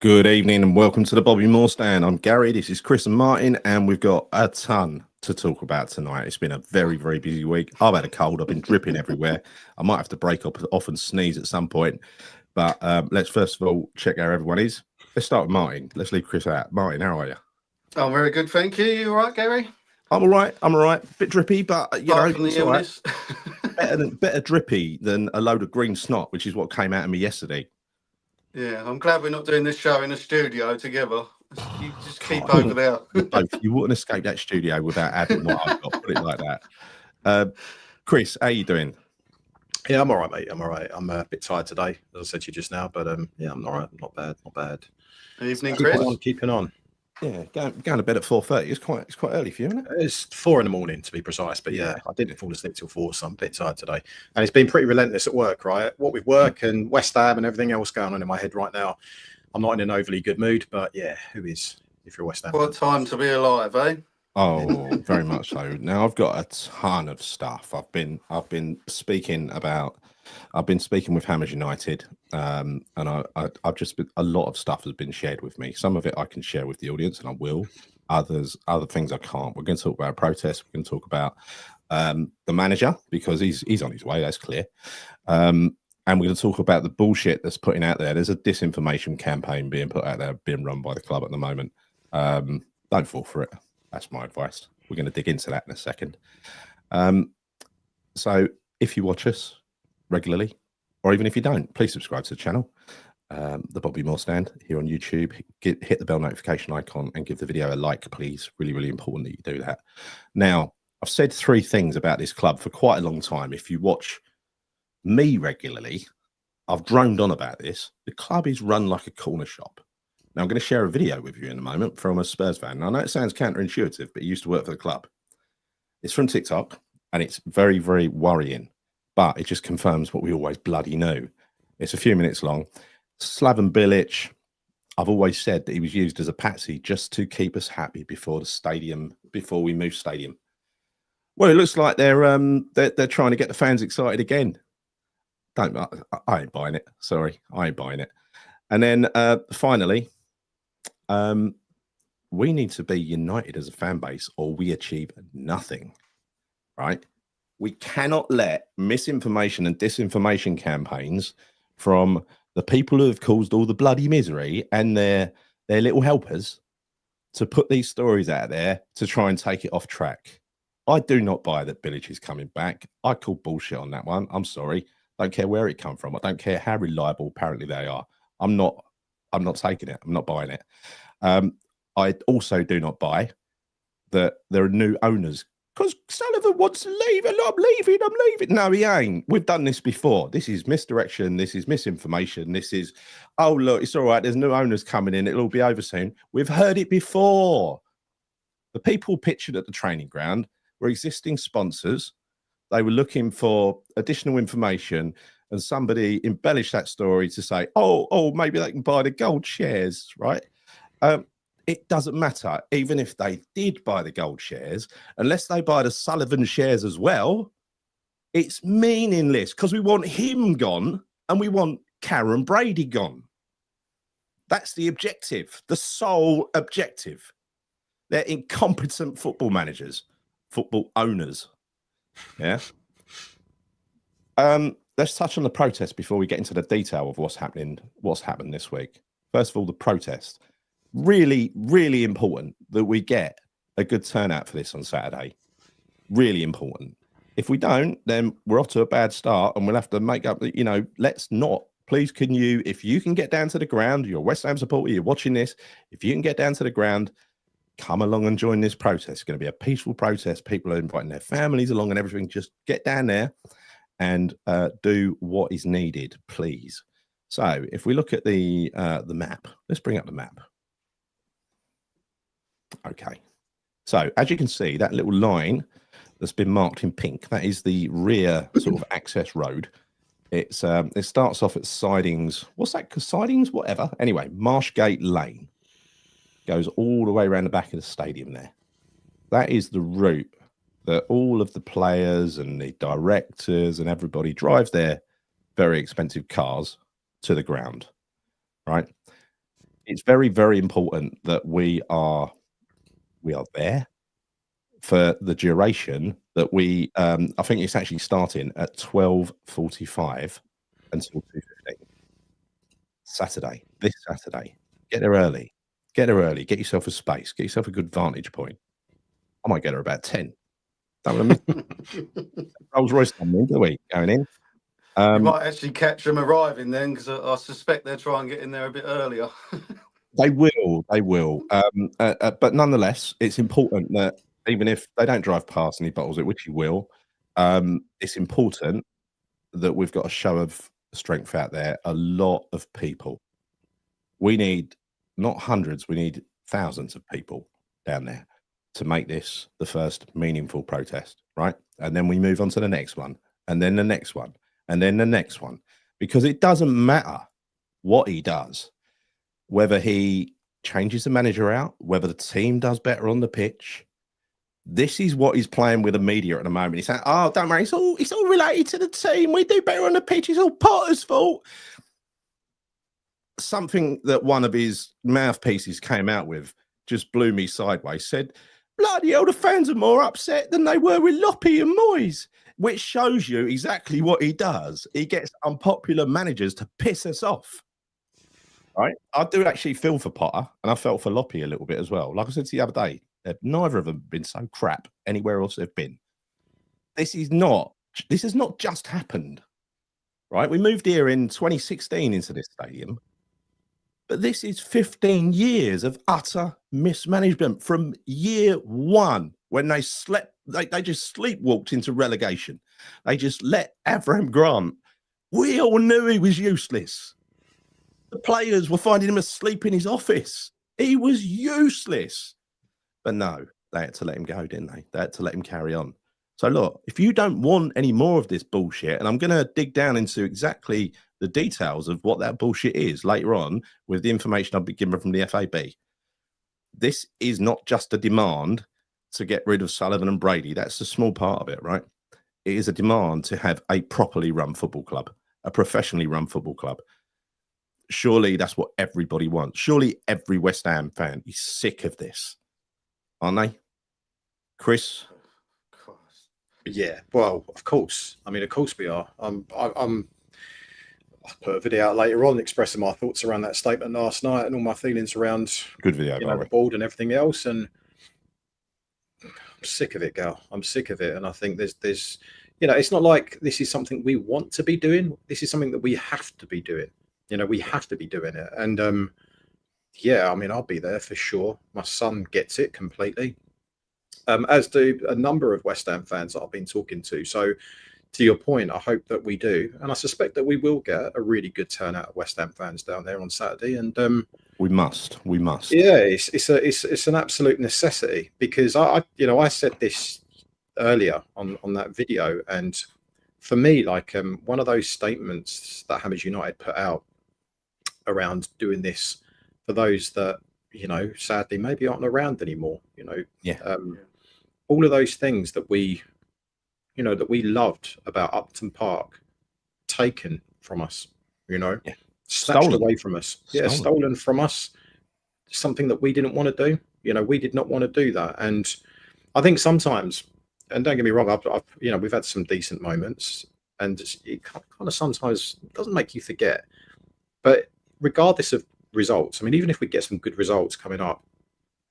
Good evening and welcome to the Bobby Moore Stand. I'm Gary, this is Chris and Martin, and we've got a ton to talk about tonight. It's been a very, very busy week. I've had a cold, I've been dripping everywhere. I might have to break up off and sneeze at some point, but let's first of all check how everyone is. Let's start with Martin. Let's leave Chris out. Martin, how are you? Oh, very good, thank you. You all right, Gary? I'm all right. Bit drippy, but you Apart know, from the it's all right. illness. better drippy than a load of green snot, which is what came out of me yesterday. Yeah, I'm glad we're not doing this show in a studio together. You just keep over there. Both. You wouldn't escape that studio without having what I've got. Put it like that. Chris, how you doing? Yeah, I'm all right, mate. I'm all right. I'm a bit tired today, as I said to you just now, but yeah, I'm all right. Not bad. Evening, Keeping Chris. Keeping on. Yeah, going to bed at 4:30. It's quite early for you, isn't it? It's 4 a.m. to be precise, but yeah, I didn't fall asleep till 4, so I'm a bit tired today. And it's been pretty relentless at work, right? What with work and West Ham and everything else going on in my head right now, I'm not in an overly good mood, but yeah, who is if you're West Ham? What time to be alive, eh? Oh, very much so. Now I've got a ton of stuff. I've been speaking with Hammers United, and I've just been, a lot of stuff has been shared with me. Some of it I can share with the audience, and I will. Other things I can't. We're going to talk about protests. We're going to talk about the manager because he's on his way. That's clear. And we're going to talk about the bullshit that's putting out there. There's a disinformation campaign being put out there, being run by the club at the moment. Don't fall for it. That's my advice. We're going to dig into that in a second. So if you watch us regularly, or even if you don't, please subscribe to the channel, the Bobby Moore Stand here on YouTube. Hit the bell notification icon and give the video a like, please. Really, really important that you do that. Now, I've said 3 things about this club for quite a long time. If you watch me regularly, I've droned on about this. The club is run like a corner shop. Now, I'm going to share a video with you in a moment from a Spurs fan. I know it sounds counterintuitive, but he used to work for the club. It's from TikTok, and it's very, very worrying, but it just confirms what we always bloody knew. It's a few minutes long. Slaven Bilic, I've always said that he was used as a patsy just to keep us happy before we move stadium. Well, it looks like they're trying to get the fans excited again. I ain't buying it. Sorry, I ain't buying it. And then finally, we need to be united as a fan base or we achieve nothing, right? We cannot let misinformation and disinformation campaigns from the people who have caused all the bloody misery and their little helpers to put these stories out there to try and take it off track. I do not buy that Bilic is coming back. I call bullshit on that one. I'm sorry. Don't care where it come from. I don't care how reliable apparently they are. I'm not taking it. I'm not buying it. I also do not buy that there are new owners because Sullivan wants to leave and I'm leaving. No, he ain't. We've done this before. This is misdirection. This is misinformation. This is, oh, look, it's all right. There's new owners coming in. It'll all be over soon. We've heard it before. The people pictured at the training ground were existing sponsors. They were looking for additional information and somebody embellished that story to say, oh, maybe they can buy the gold shares, right? It doesn't matter, even if they did buy the gold shares, unless they buy the Sullivan shares as well, it's meaningless because we want him gone and we want Karen Brady gone. That's the objective, the sole objective. They're incompetent football managers, football owners. Yeah. Let's touch on the protest before we get into the detail of what's happened this week. First of all, the protest. Really, really important that we get a good turnout for this on Saturday. Really important. If we don't, then we're off to a bad start and we'll have to make up, let's not. Please, if you can get down to the ground, you're a West Ham supporter, you're watching this, if you can get down to the ground, come along and join this protest. It's going to be a peaceful protest. People are inviting their families along and everything. Just get down there and do what is needed, please. So if we look at the map, let's bring up the map. Okay. So as you can see, that little line that's been marked in pink, that is the rear sort of access road. It starts off at Sidings. What's that? Sidings? Whatever. Anyway, Marshgate Lane goes all the way around the back of the stadium there. That is the route that all of the players and the directors and everybody drives their very expensive cars to the ground, right? it's very, very important that we are there for the duration that we. I think it's actually starting at 12:45 until 2:15. Saturday, this Saturday. Get there early. Get there early. Get yourself a space. Get yourself a good vantage point. I might get there about 10. Don't want to miss Rolls Royce on me, do we? Going in. You might actually catch them arriving then, because I suspect they'll try and get in there a bit earlier. They will. They will. But nonetheless, it's important that even if they don't drive past any bottles, which you will, it's important that we've got a show of strength out there. A lot of people. We need not hundreds, we need thousands of people down there to make this the first meaningful protest, right? And then we move on to the next one, and then the next one, and then the next one, because it doesn't matter what he does, whether he changes the manager out, whether the team does better on the pitch. This is what he's playing with the media at the moment. He's saying, "Oh, don't worry, it's all related to the team. We do better on the pitch. It's all Potter's fault." Something that one of his mouthpieces came out with just blew me sideways. Said, "Bloody hell, the fans are more upset than they were with Loppy and Moyes," which shows you exactly what he does. He gets unpopular managers to piss us off. Right? I do actually feel for Potter, and I felt for Loppy a little bit as well. Like I said to you the other day, neither of them have been so crap anywhere else they've been. This has not just happened. Right? We moved here in 2016 into this stadium. But this is 15 years of utter mismanagement from year one, when they slept, they just sleepwalked into relegation. They just let Avram Grant. We all knew he was useless. The players were finding him asleep in his office. He was useless. But no, they had to let him go, didn't they? They had to let him carry on. So look, if you don't want any more of this bullshit, and I'm going to dig down into exactly the details of what that bullshit is later on with the information I've been given from the FAB. This is not just a demand to get rid of Sullivan and Brady. That's a small part of it, right? It is a demand to have a properly run football club, a professionally run football club. Surely that's what everybody wants. Surely every West Ham fan is sick of this, aren't they? Chris? Yeah, well, of course. I mean, of course we are. I'll put a video out later on expressing my thoughts around that statement last night and all my feelings around good video, the board and everything else. And I'm sick of it, Gal. I'm sick of it. And I think there's it's not like this is something we want to be doing. This is something that we have to be doing. We have to be doing it. And yeah, I mean, I'll be there for sure. My son gets it completely. As do a number of West Ham fans that I've been talking to. So to your point, I hope that we do. And I suspect that we will get a really good turnout of West Ham fans down there on Saturday. And we must. Yeah, it's an absolute necessity, because I said this earlier on that video. And for me, like one of those statements that Hammers United put out around doing this for those that, sadly maybe aren't around anymore, all of those things that we loved about Upton Park taken from us, snatched away from us. Yeah, stolen from us. Something that we didn't want to do. We did not want to do that. And I think sometimes, and don't get me wrong, we've had some decent moments, and it kind of sometimes doesn't make you forget. But regardless of results, I mean, even if we get some good results coming up,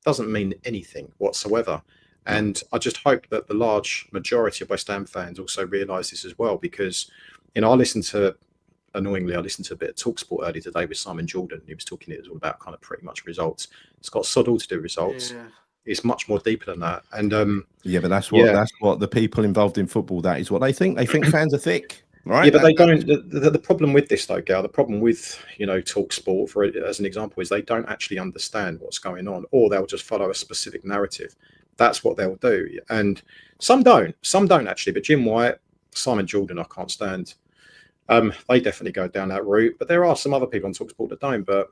doesn't mean anything whatsoever. And I just hope that the large majority of West Ham fans also realise this as well, because, annoyingly, I listened to a bit of TalkSport earlier today with Simon Jordan. He was talking, it was all about kind of pretty much results. It's got sod all to do with results. Yeah. It's much more deeper than that. And but that's what the people involved in football, that is what they think. They think fans are thick. Right. Yeah, but they don't. The problem with this, though, Gal, the problem with TalkSport, as an example, is they don't actually understand what's going on, or they'll just follow a specific narrative. That's what they'll do, and some don't actually. But Jim White, Simon Jordan, I can't stand. They definitely go down that route, but there are some other people on TalkSport that don't. But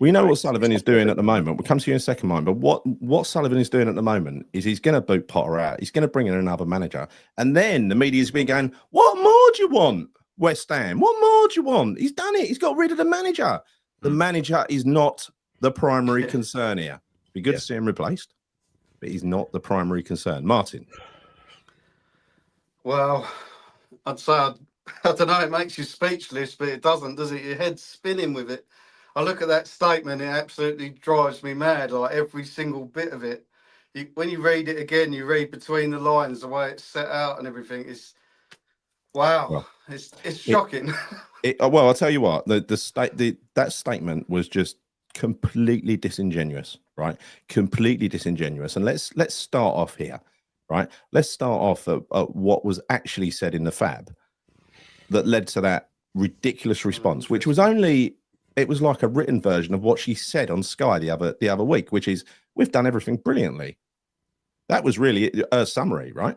we know what Sullivan is doing at the moment. We'll come to you in a second, mind. But what Sullivan is doing at the moment is he's going to boot Potter out. He's going to bring in another manager. And then the media's been going, what more do you want, West Ham? What more do you want? He's done it. He's got rid of the manager. The manager is not the primary concern here. Be good to see him replaced, but he's not the primary concern. Martyn. Well, I'd say, I don't know, it makes you speechless, but it doesn't, does it? Your head's spinning with it. I look at that statement, it absolutely drives me mad, like every single bit of it. When you read it again, you read between the lines, the way it's set out and everything. It's wow, well, it's shocking. Well, I'll tell you what, that statement was just completely disingenuous, right? Completely disingenuous. And let's start off here, right? Let's start off at what was actually said in the FAB that led to that ridiculous response, which was it was like a written version of what she said on Sky the other week, which is, we've done everything brilliantly. That was really a summary, right?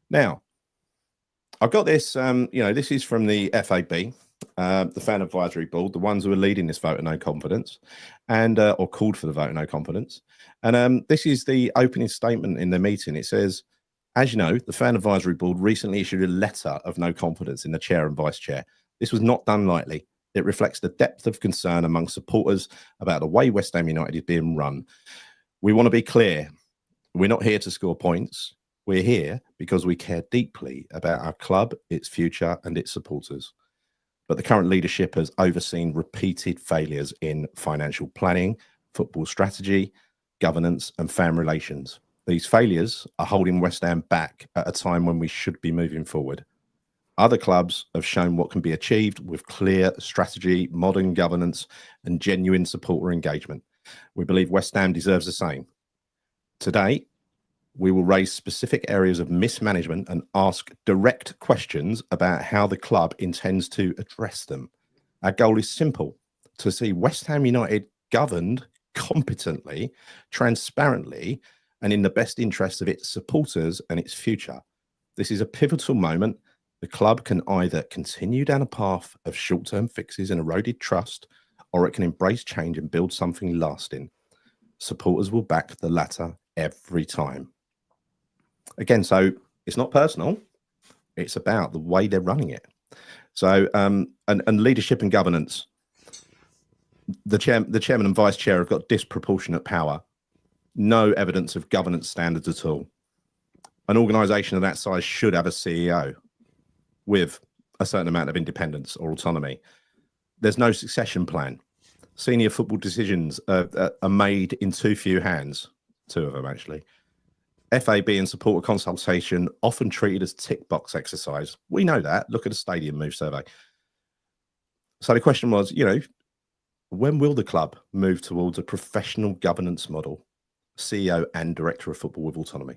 Now, I've got this, this is from the FAB, the Fan Advisory Board, the ones who are leading this vote of no confidence, and or called for the vote of no confidence. And this is the opening statement in the meeting. It says, as you know, the Fan Advisory Board recently issued a letter of no confidence in the chair and vice chair. This was not done lightly. It reflects the depth of concern among supporters about the way West Ham United is being run. We want to be clear. We're not here to score points. We're here because we care deeply about our club, its future, and its supporters. But the current leadership has overseen repeated failures in financial planning, football strategy, governance, and fan relations. These failures are holding West Ham back at a time when we should be moving forward. Other clubs have shown what can be achieved with clear strategy, modern governance, and genuine supporter engagement. We believe West Ham deserves the same. Today, we will raise specific areas of mismanagement and ask direct questions about how the club intends to address them. Our goal is simple: to see West Ham United governed competently, transparently, and in the best interest of its supporters and its future. This is a pivotal moment. The club can either continue down a path of short-term fixes and eroded trust, or it can embrace change and build something lasting. Supporters will back the latter every time. Again, so it's not personal. It's about the way they're running it. So, and leadership and governance. The chairman and vice chair have got disproportionate power. No evidence of governance standards at all. An organisation of that size should have a CEO with a certain amount of independence or autonomy. There's no succession plan. Senior football decisions are made in too few hands, two of them actually. FAB and supporter consultation often treated as tick box exercise. We know that. Look at the stadium move survey. So the question was, when will the club move towards a professional governance model, CEO and director of football with autonomy?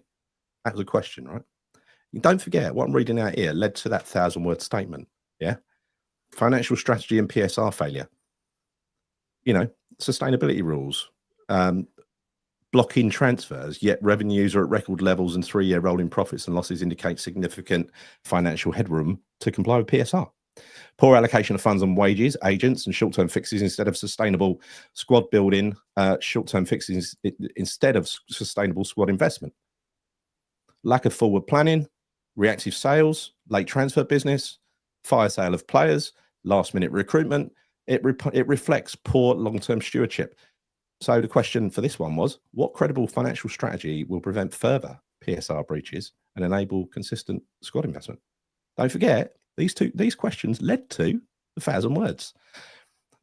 That was a question, right? Don't forget, what I'm reading out here led to that 1,000-word statement. Yeah. Financial strategy and PSR failure. Sustainability rules, blocking transfers, yet revenues are at record levels and 3-year rolling profits and losses indicate significant financial headroom to comply with PSR. Poor allocation of funds on wages, agents, and short-term fixes instead of sustainable squad building, short-term fixes instead of sustainable squad investment. Lack of forward planning, reactive sales, late transfer business, fire sale of players, last-minute recruitment. It reflects poor long-term stewardship. So the question for this one was, what credible financial strategy will prevent further PSR breaches and enable consistent squad investment? Don't forget, these questions led to 1,000 words.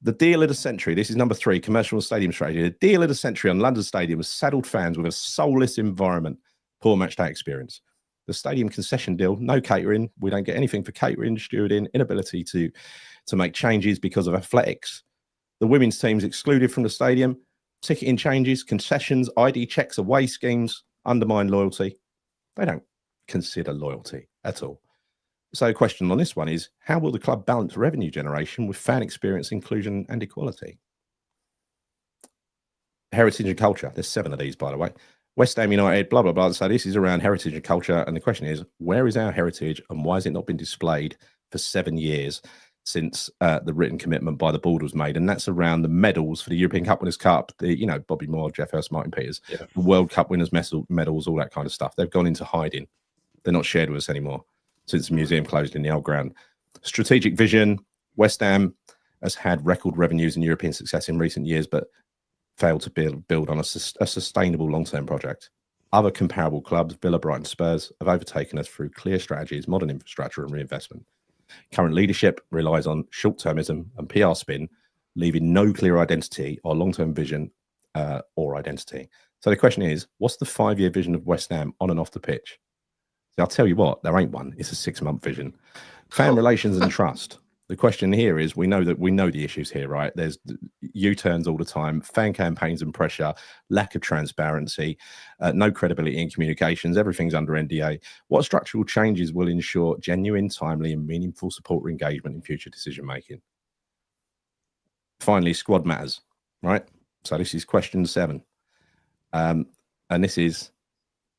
The deal of the century, this is number 3, commercial and stadium strategy. The deal of the century on London Stadium has saddled fans with a soulless environment, poor match day experience. The stadium concession deal, no catering. We don't get anything for catering, stewarding, inability to make changes because of athletics. The women's team's excluded from the stadium. Ticketing changes, concessions, ID checks, away schemes undermine loyalty. They don't consider loyalty at all. So the question on this one is, how will the club balance revenue generation with fan experience, inclusion and equality? Heritage and culture. There's 7 of these, by the way. West Ham United, blah, blah, blah. So this is around heritage and culture. And the question is, where is our heritage and why has it not been displayed for 7 years since the written commitment by the board was made? And that's around the medals for the European Cup Winners' Cup, Bobby Moore, Jeff Hurst, Martin Peters, the World Cup Winners' medals, all that kind of stuff. They've gone into hiding. They're not shared with us anymore since the museum closed in the old ground. Strategic vision. West Ham has had record revenues and European success in recent years, but failed to build on a sustainable long-term project. Other comparable clubs, Villa, Brighton, Spurs, have overtaken us through clear strategies, modern infrastructure and reinvestment. Current leadership relies on short-termism and PR spin, leaving no clear identity or long-term vision or identity. So the question is, what's the 5-year vision of West Ham on and off the pitch? So I'll tell you what, there ain't one. It's a 6-month vision. Fan relations and trust. The question here is, we know the issues here, right? There's U-turns all the time, fan campaigns and pressure, lack of transparency, no credibility in communications, everything's under NDA. What structural changes will ensure genuine, timely and meaningful support or engagement in future decision-making? Finally, squad matters, right? So this is question 7. And this is,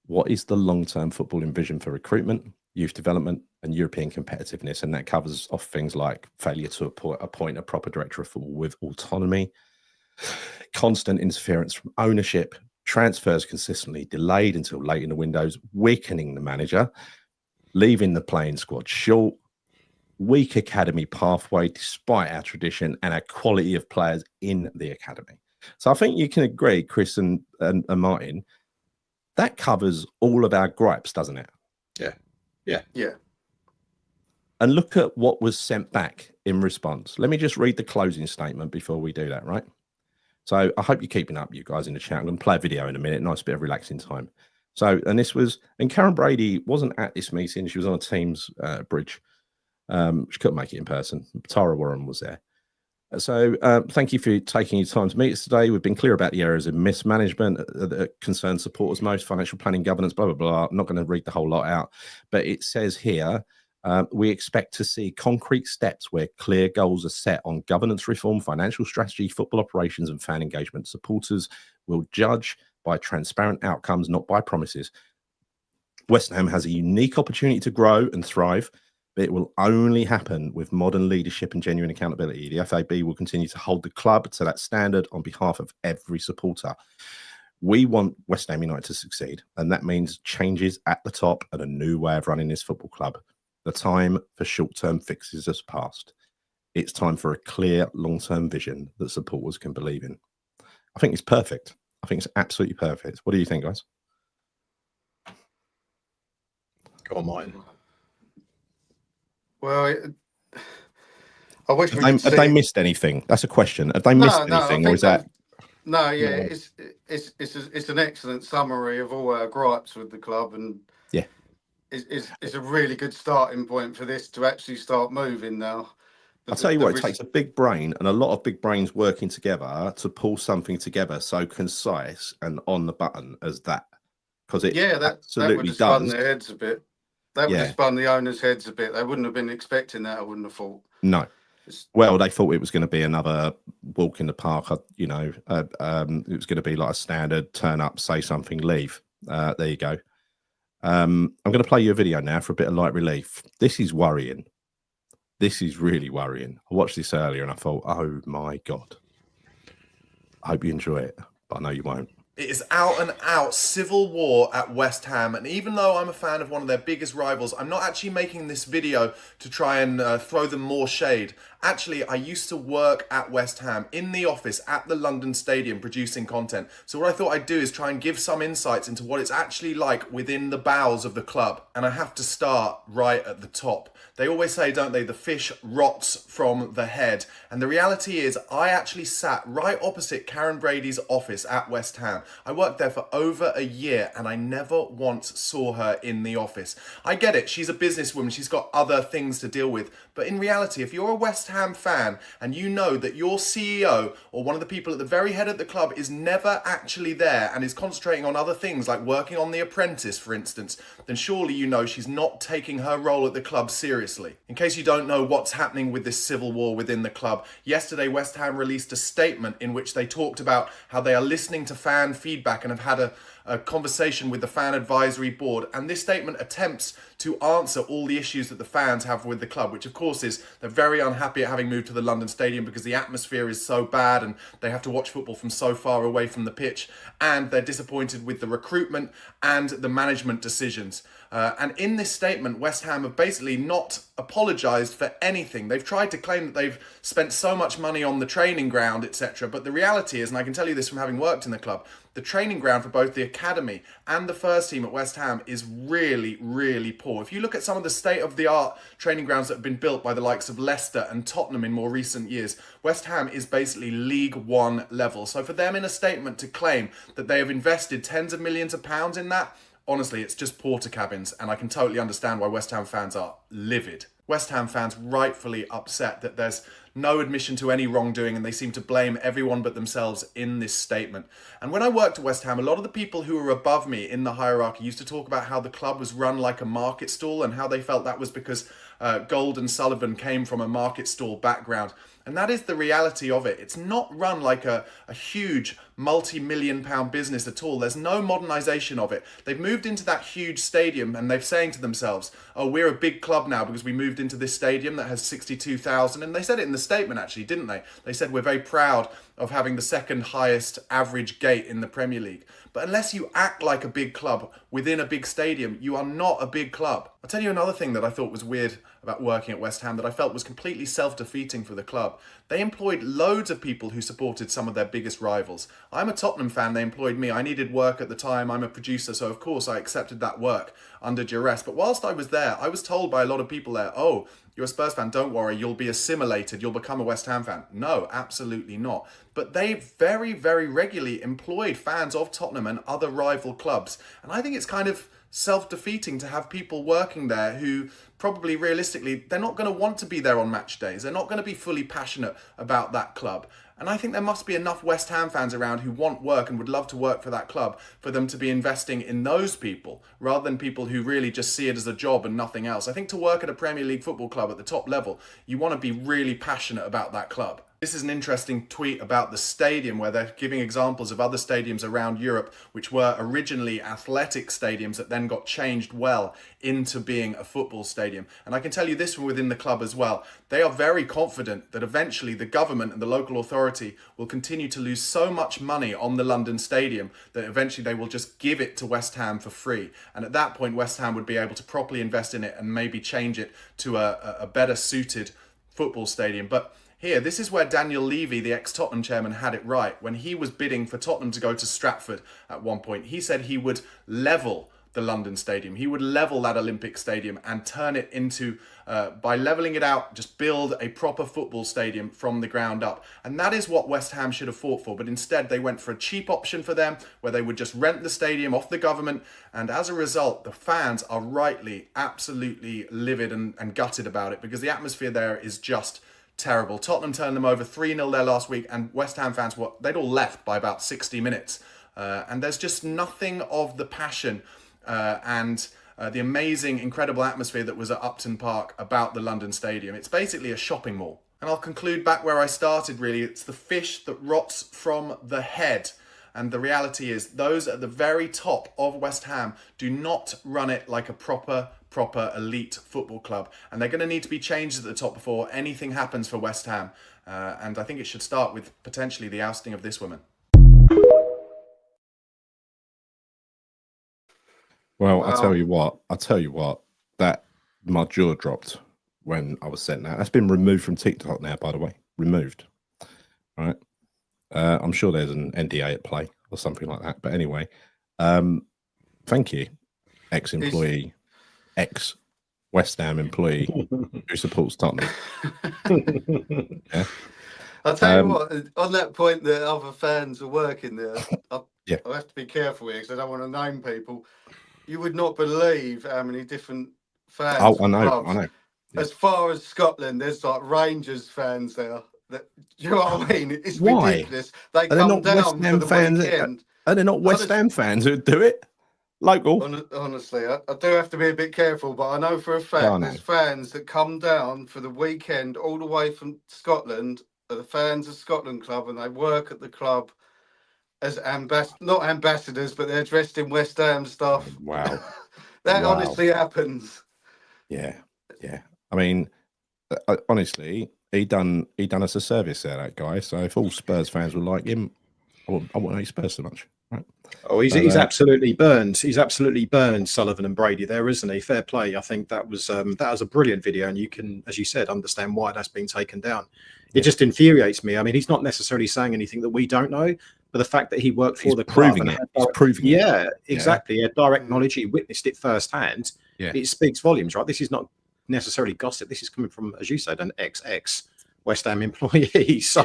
what is the long-term footballing vision for recruitment, youth development and European competitiveness? And that covers off things like failure to appoint a proper director of football with autonomy, constant interference from ownership, transfers consistently delayed until late in the windows, weakening the manager, leaving the playing squad short, weak academy pathway despite our tradition and our quality of players in the academy. So I think you can agree, Chris and Martyn, that covers all of our gripes, doesn't it? Yeah. And look at what was sent back in response. Let me just read the closing statement before we do that, right? So I hope you're keeping up, you guys in the chat. I'm going to play a video in a minute. Nice bit of relaxing time. So, and this was, and Karen Brady wasn't at this meeting. She was on a Teams bridge. She couldn't make it in person. Tara Warren was there. So thank you for taking your time to meet us today. We've been clear about the areas of mismanagement that concern supporters most, financial planning, governance, blah, blah, blah. I'm not going to read the whole lot out, but it says here, we expect to see concrete steps where clear goals are set on governance reform, financial strategy, football operations and fan engagement. Supporters will judge by transparent outcomes, not by promises. West Ham has a unique opportunity to grow and thrive, but it will only happen with modern leadership and genuine accountability. The FAB will continue to hold the club to that standard on behalf of every supporter. We want West Ham United to succeed, and that means changes at the top and a new way of running this football club. The time for short-term fixes has passed. It's time for a clear long-term vision that supporters can believe in. I think it's perfect. I think it's absolutely perfect. What do you think, guys? Go on, Martyn. Well, I wish have they missed anything? That's a question. Have they missed anything, or is that? No, yeah, it's an excellent summary of all our gripes with the club, and yeah, it's a really good starting point for this to actually start moving now. I'll tell you what, it takes a big brain and a lot of big brains working together to pull something together so concise and on the button as that, because it absolutely that would have spun their heads a bit. That would have spun the owners' heads a bit. They wouldn't have been expecting that, I wouldn't have thought. No. Well, they thought it was going to be another walk in the park, you know. It was going to be like a standard turn up, say something, leave. There you go. I'm going to play you a video now for a bit of light relief. This is worrying. This is really worrying. I watched this earlier and I thought, oh my God. I hope you enjoy it, but I know you won't. It is out and out civil war at West Ham, and even though I'm a fan of one of their biggest rivals, I'm not actually making this video to try and throw them more shade. Actually, I used to work at West Ham in the office at the London Stadium producing content. So what I thought I'd do is try and give some insights into what it's actually like within the bowels of the club. And I have to start right at the top. They always say, don't they, the fish rots from the head. And the reality is I actually sat right opposite Karen Brady's office at West Ham. I worked there for over a year and I never once saw her in the office. I get it, she's a businesswoman, she's got other things to deal with. But in reality, if you're a West Ham fan and you know that your CEO or one of the people at the very head of the club is never actually there and is concentrating on other things like working on The Apprentice, for instance, then surely you know she's not taking her role at the club seriously. In case you don't know what's happening with this civil war within the club, yesterday West Ham released a statement in which they talked about how they are listening to fan feedback and have had a conversation with the fan advisory board, and this statement attempts to answer all the issues that the fans have with the club, which of course is they're very unhappy at having moved to the London Stadium because the atmosphere is so bad and they have to watch football from so far away from the pitch, and they're disappointed with the recruitment and the management decisions. And in this statement, West Ham have basically not apologised for anything. They've tried to claim that they've spent so much money on the training ground, etc. But the reality is, and I can tell you this from having worked in the club, the training ground for both the academy and the first team at West Ham is really, really poor. If you look at some of the state-of-the-art training grounds that have been built by the likes of Leicester and Tottenham in more recent years, West Ham is basically League One level. So for them in a statement to claim that they have invested tens of millions of pounds in that, honestly, it's just porter cabins, and I can totally understand why West Ham fans are livid. West Ham fans rightfully upset that there's no admission to any wrongdoing, and they seem to blame everyone but themselves in this statement. And when I worked at West Ham, a lot of the people who were above me in the hierarchy used to talk about how the club was run like a market stall, and how they felt that was because Gold and Sullivan came from a market stall background. And that is the reality of it. It's not run like a huge multi-million pound business at all. There's no modernisation of it. They've moved into that huge stadium and they're saying to themselves, oh, we're a big club now because we moved into this stadium that has 62,000. And they said it in the statement, actually, didn't they? They said we're very proud of having the second highest average gate in the Premier League. But unless you act like a big club within a big stadium, you are not a big club. I'll tell you another thing that I thought was weird about working at West Ham that I felt was completely self-defeating for the club. They employed loads of people who supported some of their biggest rivals. I'm a Tottenham fan, they employed me. I needed work at the time, I'm a producer, so of course I accepted that work under duress. But whilst I was there, I was told by a lot of people there, oh, you're a Spurs fan, don't worry, you'll be assimilated, you'll become a West Ham fan. No, absolutely not. But they very, very regularly employed fans of Tottenham and other rival clubs. And I think it's kind of self-defeating to have people working there who probably realistically, they're not going to want to be there on match days. They're not going to be fully passionate about that club. And I think there must be enough West Ham fans around who want work and would love to work for that club for them to be investing in those people rather than people who really just see it as a job and nothing else. I think to work at a Premier League football club at the top level, you want to be really passionate about that club. This is an interesting tweet about the stadium where they're giving examples of other stadiums around Europe which were originally athletic stadiums that then got changed well into being a football stadium. And I can tell you this from within the club as well. They are very confident that eventually the government and the local authority will continue to lose so much money on the London Stadium that eventually they will just give it to West Ham for free. And at that point, West Ham would be able to properly invest in it and maybe change it to a better suited football stadium. But here, this is where Daniel Levy, the ex-Tottenham chairman, had it right. When he was bidding for Tottenham to go to Stratford at one point, he said he would level the London Stadium. He would level that Olympic Stadium and turn it into, by levelling it out, just build a proper football stadium from the ground up. And that is what West Ham should have fought for. But instead, they went for a cheap option for them, where they would just rent the stadium off the government. And as a result, the fans are rightly, absolutely livid and gutted about it, because the atmosphere there is just terrible. Tottenham turned them over 3-0 there last week, and West Ham fans, they'd all left by about 60 minutes. And there's just nothing of the passion and the amazing, incredible atmosphere that was at Upton Park about the London Stadium. It's basically a shopping mall. And I'll conclude back where I started, really. It's the fish that rots from the head. And the reality is, those at the very top of West Ham do not run it like a proper elite football club. And they're going to need to be changed at the top before anything happens for West Ham. And I think it should start with potentially the ousting of this woman. Well, I'll tell you what, that my jaw dropped when I was sent that. That's been removed from TikTok now, by the way. Removed. All right. I'm sure there's an NDA at play or something like that. But anyway, thank you, ex-employee, ex-West Ham employee who supports Tottenham. Yeah. I'll tell you what, on that point that other fans are working there, I have to be careful here because I don't want to name people. You would not believe how many different fans. Oh, I know. Yeah. As far as Scotland, there's like Rangers fans there. Do you know what I mean? It's ridiculous. They come down for the weekend. Are they not West Ham fans who do it? Local. Honestly, I do have to be a bit careful, but I know for a fact there's fans that come down for the weekend all the way from Scotland, are the fans of Scotland Club, and they work at the club. as not ambassadors, but they're dressed in West Ham stuff. Wow. That Wow. honestly happens. Yeah. I mean, honestly, he done us a service there, that guy. So if all Spurs fans were like him, I wouldn't hate Spurs so much. Right? Oh, he's absolutely burned. He's absolutely burned Sullivan and Brady there, isn't he? Fair play. I think that was a brilliant video, and you can, as you said, understand why that's been taken down. It just infuriates me. I mean, he's not necessarily saying anything that we don't know, but the fact that he worked for the club and he's proving it. Yeah, exactly. He had direct knowledge. He witnessed it firsthand. Yeah. It speaks volumes, right? This is not necessarily gossip. This is coming from, as you said, an ex West Ham employee. So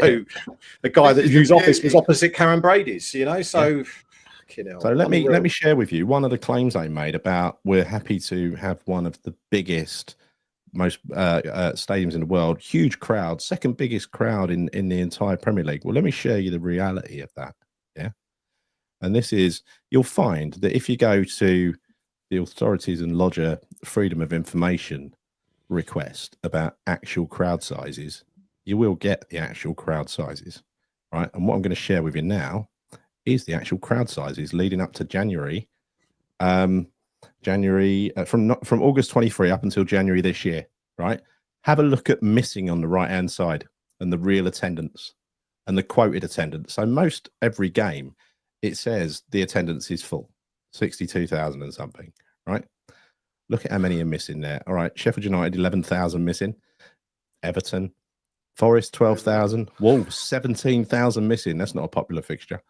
the guy whose office was opposite Karen Brady's, you know. So so let me share with you one of the claims they made about we're happy to have one of the biggest, most stadiums in the world, huge crowd, second biggest crowd in the entire Premier League. Well, let me share you the reality of that. Yeah. And this is, you'll find that if you go to the authorities and lodge a freedom of information request about actual crowd sizes, you will get the actual crowd sizes, right? And what I'm going to share with you now is the actual crowd sizes leading up to January, from August 23 up until January this year, right? Have a look at missing on the right-hand side and the real attendance and the quoted attendance. So most every game, it says the attendance is full, 62,000 and something, right? Look at how many are missing there. All right, Sheffield United, 11,000 missing. Everton, Forest, 12,000. Wolves, 17,000 missing. That's not a popular fixture.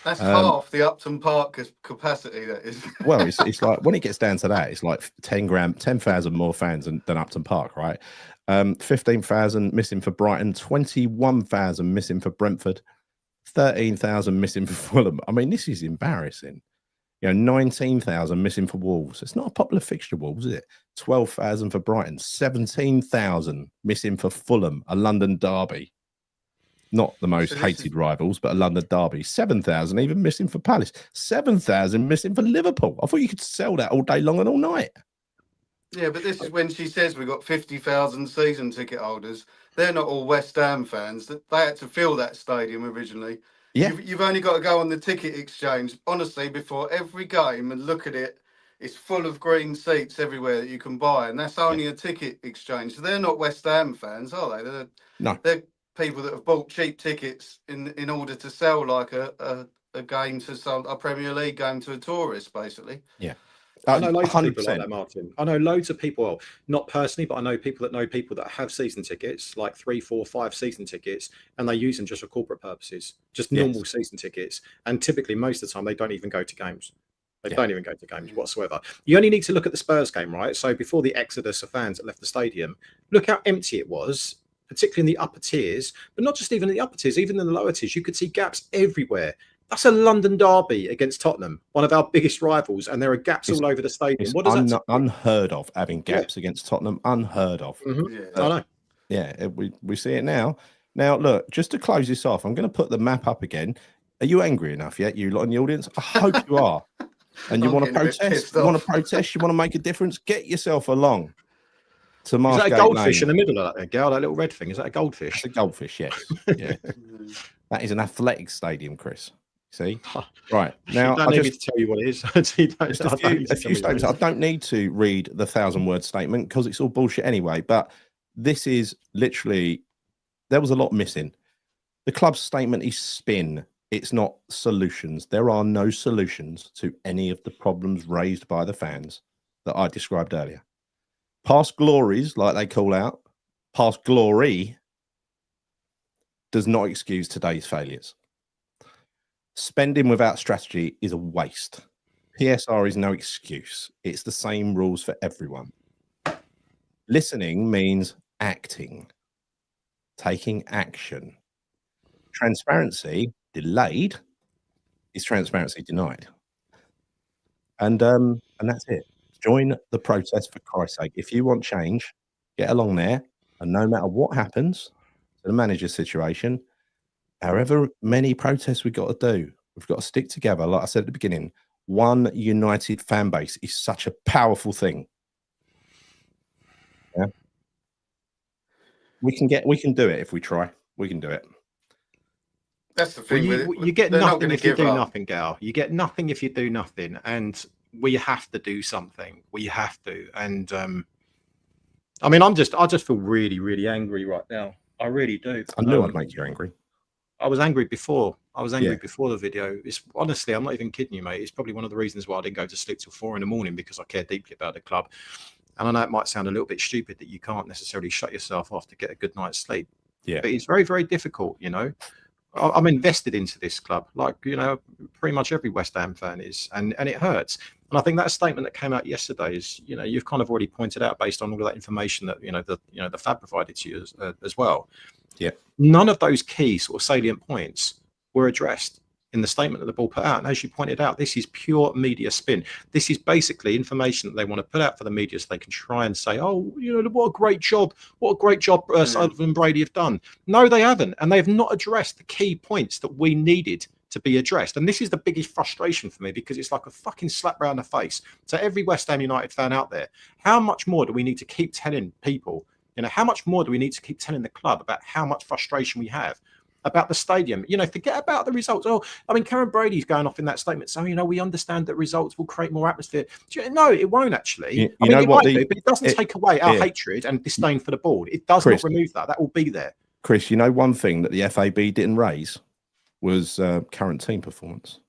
That's half the Upton Park capacity, that is. Well, it's like, when it gets down to that, it's like 10,000 more fans than Upton Park, right? 15,000 missing for Brighton, 21,000 missing for Brentford, 13,000 missing for Fulham. I mean, this is embarrassing. You know, 19,000 missing for Wolves. It's not a popular fixture, Wolves, is it? 12,000 for Brighton, 17,000 missing for Fulham, a London derby. Not the most hated rivals, but a London derby. 7,000 even missing for Palace. 7,000 missing for Liverpool. I thought you could sell that all day long and all night. Yeah, but this is when she says we've got 50,000 season ticket holders. They're not all West Ham fans. They had to fill that stadium originally. Yeah. You've only got to go on the ticket exchange, honestly, before every game and look at it. It's full of green seats everywhere that you can buy, and that's only a ticket exchange. So they're not West Ham fans, are they? They're people that have bought cheap tickets in order to sell like a game to a Premier League game to a tourist, basically. Yeah. I know loads of people like that, Martin. I know loads of people, well, not personally, but I know people that have season tickets, like 3, 4, 5 season tickets, and they use them just for corporate purposes, just normal season tickets. And typically, most of the time, they don't even go to games. They don't even go to games whatsoever. You only need to look at the Spurs game, right? So before the exodus of fans that left the stadium, look how empty it was, particularly in the upper tiers, but not just even in the upper tiers, even in the lower tiers. You could see gaps everywhere. That's a London derby against Tottenham, one of our biggest rivals, and there are gaps all over the stadium. What does that unheard of, having gaps against Tottenham? Unheard of. Mm-hmm. I know. Yeah, we see it now. Now, look, just to close this off, I'm going to put the map up again. Are you angry enough yet, you lot in the audience? I hope you are. And you want to protest? You want to protest? You want to make a difference? Get yourself along to Marshgate. Is that a goldfish in the middle of that, girl? That little red thing? Is that a goldfish? It's a goldfish, yes. Yeah. That is an athletic stadium, Chris. See, right now, I don't need to tell you what it is. a few statements. I don't need to read the 1,000-word statement because it's all bullshit anyway. But this is literally, there was a lot missing. The club's statement is spin. It's not solutions. There are no solutions to any of the problems raised by the fans that I described earlier. Past glories, like they call out, past glory does not excuse today's failures. Spending without strategy is a waste. PSR is no excuse. It's the same rules for everyone. Listening means acting, taking action. Transparency delayed is transparency denied. And that's it. Join the protest, for Christ's sake. If you want change, get along there, and no matter what happens to the manager situation, however many protests we've got to do, we've got to stick together. Like I said at the beginning, one united fan base is such a powerful thing. Yeah, we can do it if we try. We can do it. That's the thing with it. You get They're not nothing gonna if you give do up. nothing, Gal. You get nothing if you do nothing, and we have to do something. We have to, and I mean, I just feel really, really angry right now. I really do. I knew I'd make you angry. I was angry before. I was angry Yeah. before the video. It's honestly, I'm not even kidding you, mate. It's probably one of the reasons why I didn't go to sleep till 4 a.m, because I care deeply about the club. And I know it might sound a little bit stupid that you can't necessarily shut yourself off to get a good night's sleep. Yeah. But it's very, very difficult, you know. I'm invested into this club, like, you know, pretty much every West Ham fan is, and it hurts. And I think that statement that came out yesterday is, you know, you've kind of already pointed out based on all of that information that the FAB provided to you as well. Yeah. None of those key sort of salient points were addressed in the statement that the ball put out. And as you pointed out, this is pure media spin. This is basically information that they want to put out for the media so they can try and say, oh, you know, what a great job Sullivan and Brady have done. No, they haven't. And they have not addressed the key points that we needed to be addressed. And this is the biggest frustration for me, because it's like a fucking slap round the face. So every West Ham United fan out there, how much more do we need to keep telling people, you know, how much more do we need to keep telling the club about how much frustration we have about the stadium? You know, forget about the results. Oh, I mean, Karen Brady's going off in that statement. So, you know, we understand that results will create more atmosphere. No, it won't actually. You I mean, know it what might do, but it doesn't take away our hatred and disdain for the board. It does Chris, not remove that. That will be there. Chris, you know, one thing that the FAB didn't raise was current team performance.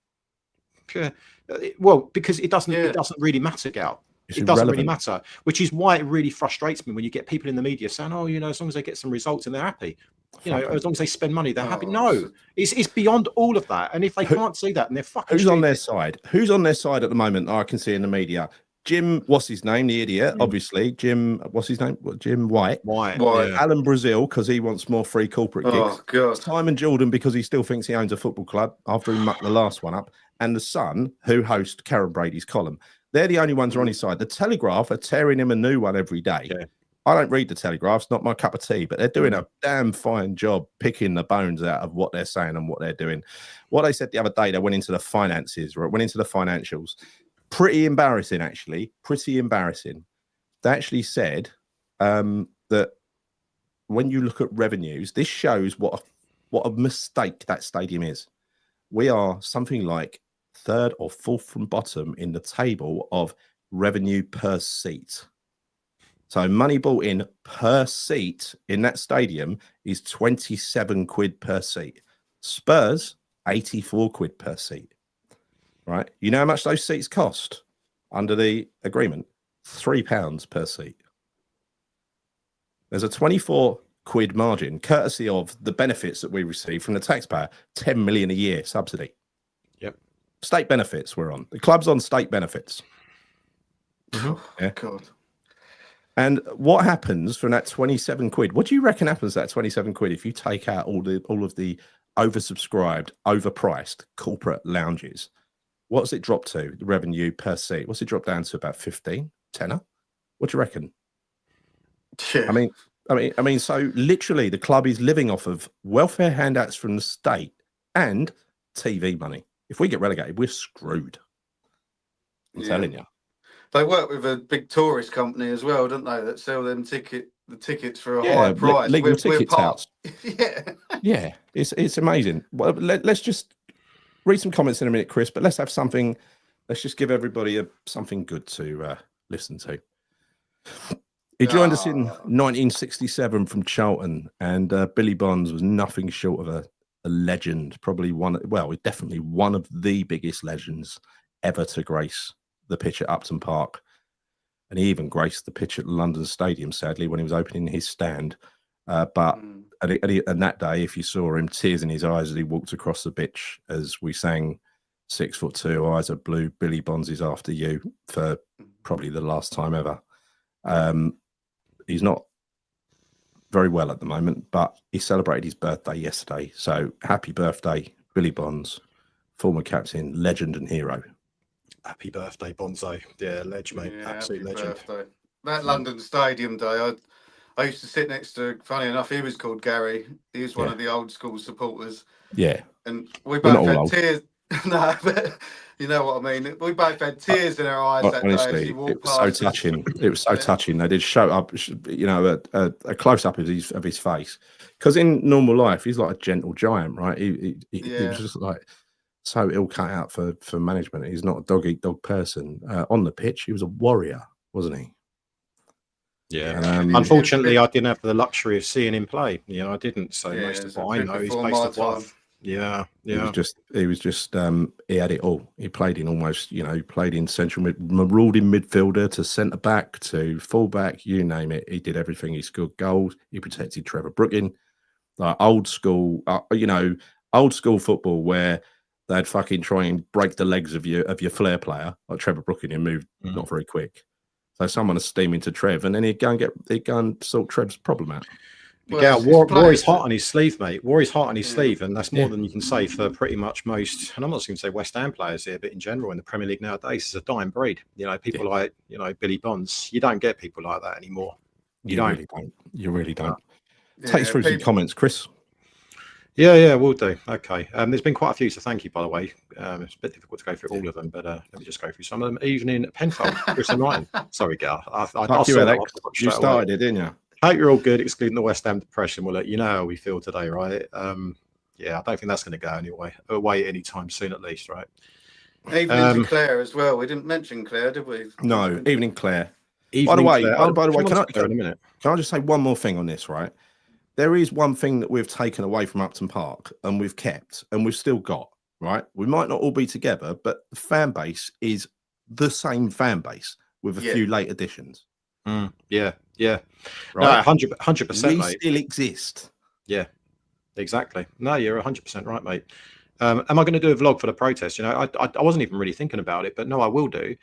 Sure. Well, because it doesn't really matter, Gal. It doesn't really matter, which is why it really frustrates me when you get people in the media saying, oh, you know, as long as they get some results and they're happy, you know, as long as they spend money, they're happy. No, it's beyond all of that. And if they can't see that, and they're fucking Who's on their side? Who's on their side at the moment? I can see in the media. Jim, what's his name? The idiot, obviously. Jim, what's his name? Jim White. Yeah. Alan Brazil, because he wants more free corporate gigs. Oh, God. Simon Jordan, because he still thinks he owns a football club after he mucked the last one up. And the Sun, who hosts Karen Brady's column. They're the only ones who are on his side. The Telegraph are tearing him a new one every day. Yeah. I don't read the Telegraph. It's not my cup of tea, but they're doing a damn fine job picking the bones out of what they're saying and what they're doing. What they said the other day, they went into the finances, or went into the financials. Pretty embarrassing, actually. Pretty embarrassing. They actually said that when you look at revenues, this shows what a mistake that stadium is. We are something like third or fourth from bottom in the table of revenue per seat. So money bought in per seat in that stadium is 27 quid per seat. Spurs, 84 quid per seat. Right? You know how much those seats cost under the agreement? £3 per seat. There's a 24 quid margin, courtesy of the benefits that we receive from the taxpayer, 10 million a year subsidy. Yep. State benefits we're on. The club's on state benefits. Yeah. God. And what happens from that 27 quid? What do you reckon happens to that 27 quid if you take out all of the oversubscribed, overpriced corporate lounges? What does it drop to, the revenue per seat? What's it drop down to, about 15, tenner? What do you reckon? Yeah. I mean, so literally the club is living off of welfare handouts from the state and TV money. If we get relegated, we're screwed. I'm telling you. They work with a big tourist company as well, don't they? That sell them the tickets for a high price. Legal ticket touts. Yeah. It's amazing. Well, let's just read some comments in a minute, Chris. But let's have something. Let's just give everybody something good to listen to. He joined us in 1967 from Charlton, and Billy Bonds was nothing short of a legend. Probably definitely one of the biggest legends ever to grace the pitch at Upton Park. And he even graced the pitch at London Stadium, sadly, when he was opening his stand. And that day, if you saw him, tears in his eyes as he walked across the pitch as we sang 6'2", Eyes Are Blue, Billy Bonds is After You, for probably the last time ever. He's not very well at the moment, but he celebrated his birthday yesterday. So happy birthday, Billy Bonds, former captain, legend and hero. Happy birthday, Bonzo. Yeah, legend, mate. Yeah, absolute legend. Birthday. That London Stadium day, I used to sit next to, funny enough, he was called Gary. He was one of the old school supporters. Yeah. And we both had No, but you know what I mean. We both had tears in our eyes that day as Honestly, he it walked was so past us. touching. It was so touching. They did show up, a close up of his face, because in normal life he's like a gentle giant, right? He was just like so ill cut out for management. He's not a dog eat dog person. On the pitch, he was a warrior, wasn't he? Yeah. And Unfortunately, I didn't have the luxury of seeing him play. I didn't. So most of what I know is based off what. Yeah. He was just he had it all. He played in almost, he played in central marauding midfielder to centre back to full back, you name it. He did everything. He scored goals. He protected Trevor Brooking, like old school, old school football where they'd fucking try and break the legs of your flair player like Trevor Brooking and moved not very quick. So someone is steaming to Trev, and then he'd go and sort Trev's problem out. Well, wore his heart on his sleeve, mate. Wore his heart on his sleeve, and that's more than you can say for pretty much most. And I'm not going to say West Ham players here, but in general in the Premier League nowadays, it's a dying breed. People like Billy Bonds. You don't get people like that anymore. You really don't. Take us through some comments, Chris. Yeah, we'll do. Okay. There's been quite a few, so thank you, by the way. It's a bit difficult to go through all of them, but let me just go through some of them. Evening Penfold, Chris and Martyn. Sorry, Gal. You started it, didn't you? Hope you're all good, excluding the West Ham depression. We'll let you know how we feel today, right? I don't think that's going to go away anytime soon, at least, right? Evening to Claire as well. We didn't mention Claire, did we? No, evening Claire. By the way, can I just say one more thing on this, right? There is one thing that we've taken away from Upton Park and we've kept and we've still got, right? We might not all be together, but the fan base is the same fan base with a few late additions. Yeah. Right? No, 100%. We still exist. Yeah, exactly. No, you're 100% right, mate. Am I going to do a vlog for the protest? I wasn't even really thinking about it, but no, I will do.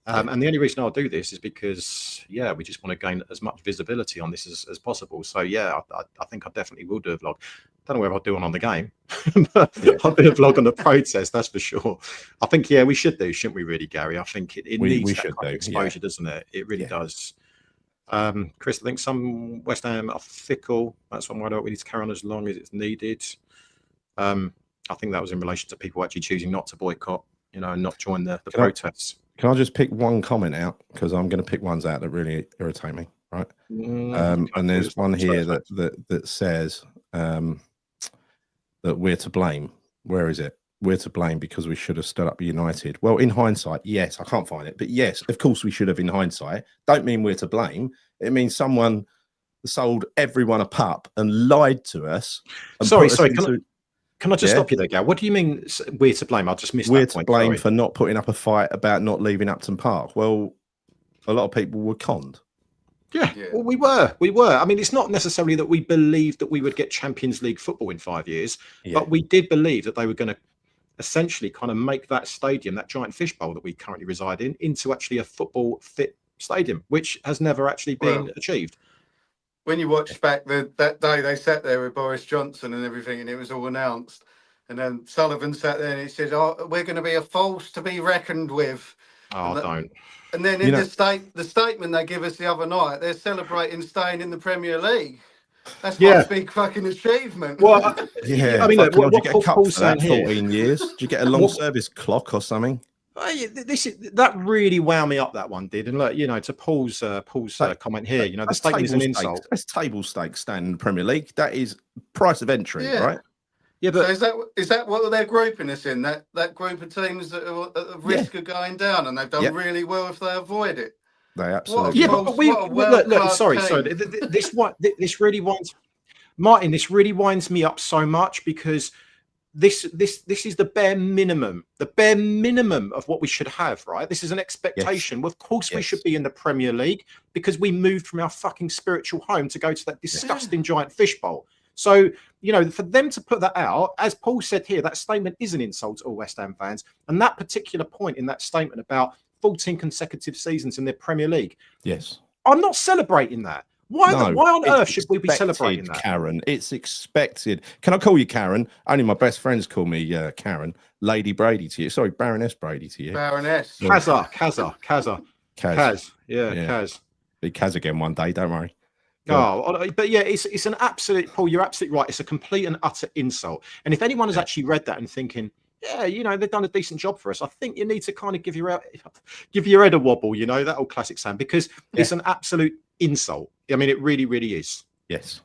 And the only reason I'll do this is because, we just want to gain as much visibility on this as possible. So, I think I definitely will do a vlog. Don't know whether I'll do one on the game, but I'll do a vlog on the protest, that's for sure. I think, we should do, shouldn't we really, Gary? I think it needs that kind of exposure, doesn't it? It really does. Chris, I think some West Ham are fickle. That's one why we need to carry on as long as it's needed. I think that was in relation to people actually choosing not to boycott, and not join the protests. Can I just pick one comment out? Because I'm going to pick ones out that really irritate me, right? And there's one here that says that we're to blame. Where is it? We're to blame because we should have stood up united. Well, in hindsight, yes, I can't find it. But yes, of course we should have in hindsight. Don't mean we're to blame. It means someone sold everyone a pup and lied to us. And sorry. Can I just stop you there, Gal? What do you mean we're to blame? I just missed that point. We're to blame for not putting up a fight about not leaving Upton Park. Well, a lot of people were conned. Yeah. Well, we were. I mean, it's not necessarily that we believed that we would get Champions League football in 5 years, but we did believe that they were going to essentially kind of make that stadium, that giant fishbowl that we currently reside in, into actually a football fit stadium, which has never actually been achieved. When you watch back that day, they sat there with Boris Johnson and everything, and it was all announced. And then Sullivan sat there and he said, we're going to be a force to be reckoned with. Don't. And then in the statement they give us the other night, they're celebrating staying in the Premier League. That's my big fucking achievement. Well, I mean, look, did you get a cup for that 14 years? Did you get a long service clock or something? That really wound me up. That one did, and look, to Paul's comment here, the statement is an insult. That's table stakes staying in the Premier League. That is price of entry, right? Yeah, but so is that what they're grouping us in? That group of teams that are at risk of going down, and they've done really well if they avoid it. They absolutely. Yeah, but look. Sorry. This really winds, Martyn. This really winds me up so much because this is the bare minimum of what we should have, right? This is an expectation. Well, of course we should be in the Premier League because we moved from our fucking spiritual home to go to that disgusting giant fishbowl. So, for them to put that out, as Paul said here, that statement is an insult to all West Ham fans. And that particular point in that statement about 14 consecutive seasons in the Premier League. Yes. I'm not celebrating that. Why on earth should we be celebrating that? Karen, it's expected. Can I call you Karen? Only my best friends call me Karen. Lady Brady to you. Sorry, Baroness Brady to you. Baroness. Kaz. Yeah, Kaz. Be Kaz again one day, don't worry. But it's an absolute, Paul, you're absolutely right. It's a complete and utter insult. And if anyone has actually read that and thinking, yeah, you know, they've done a decent job for us. I think you need to kind of give your head a wobble, you know, that old classic saying, because it's an absolute insult. I mean, it really, really is. Yes.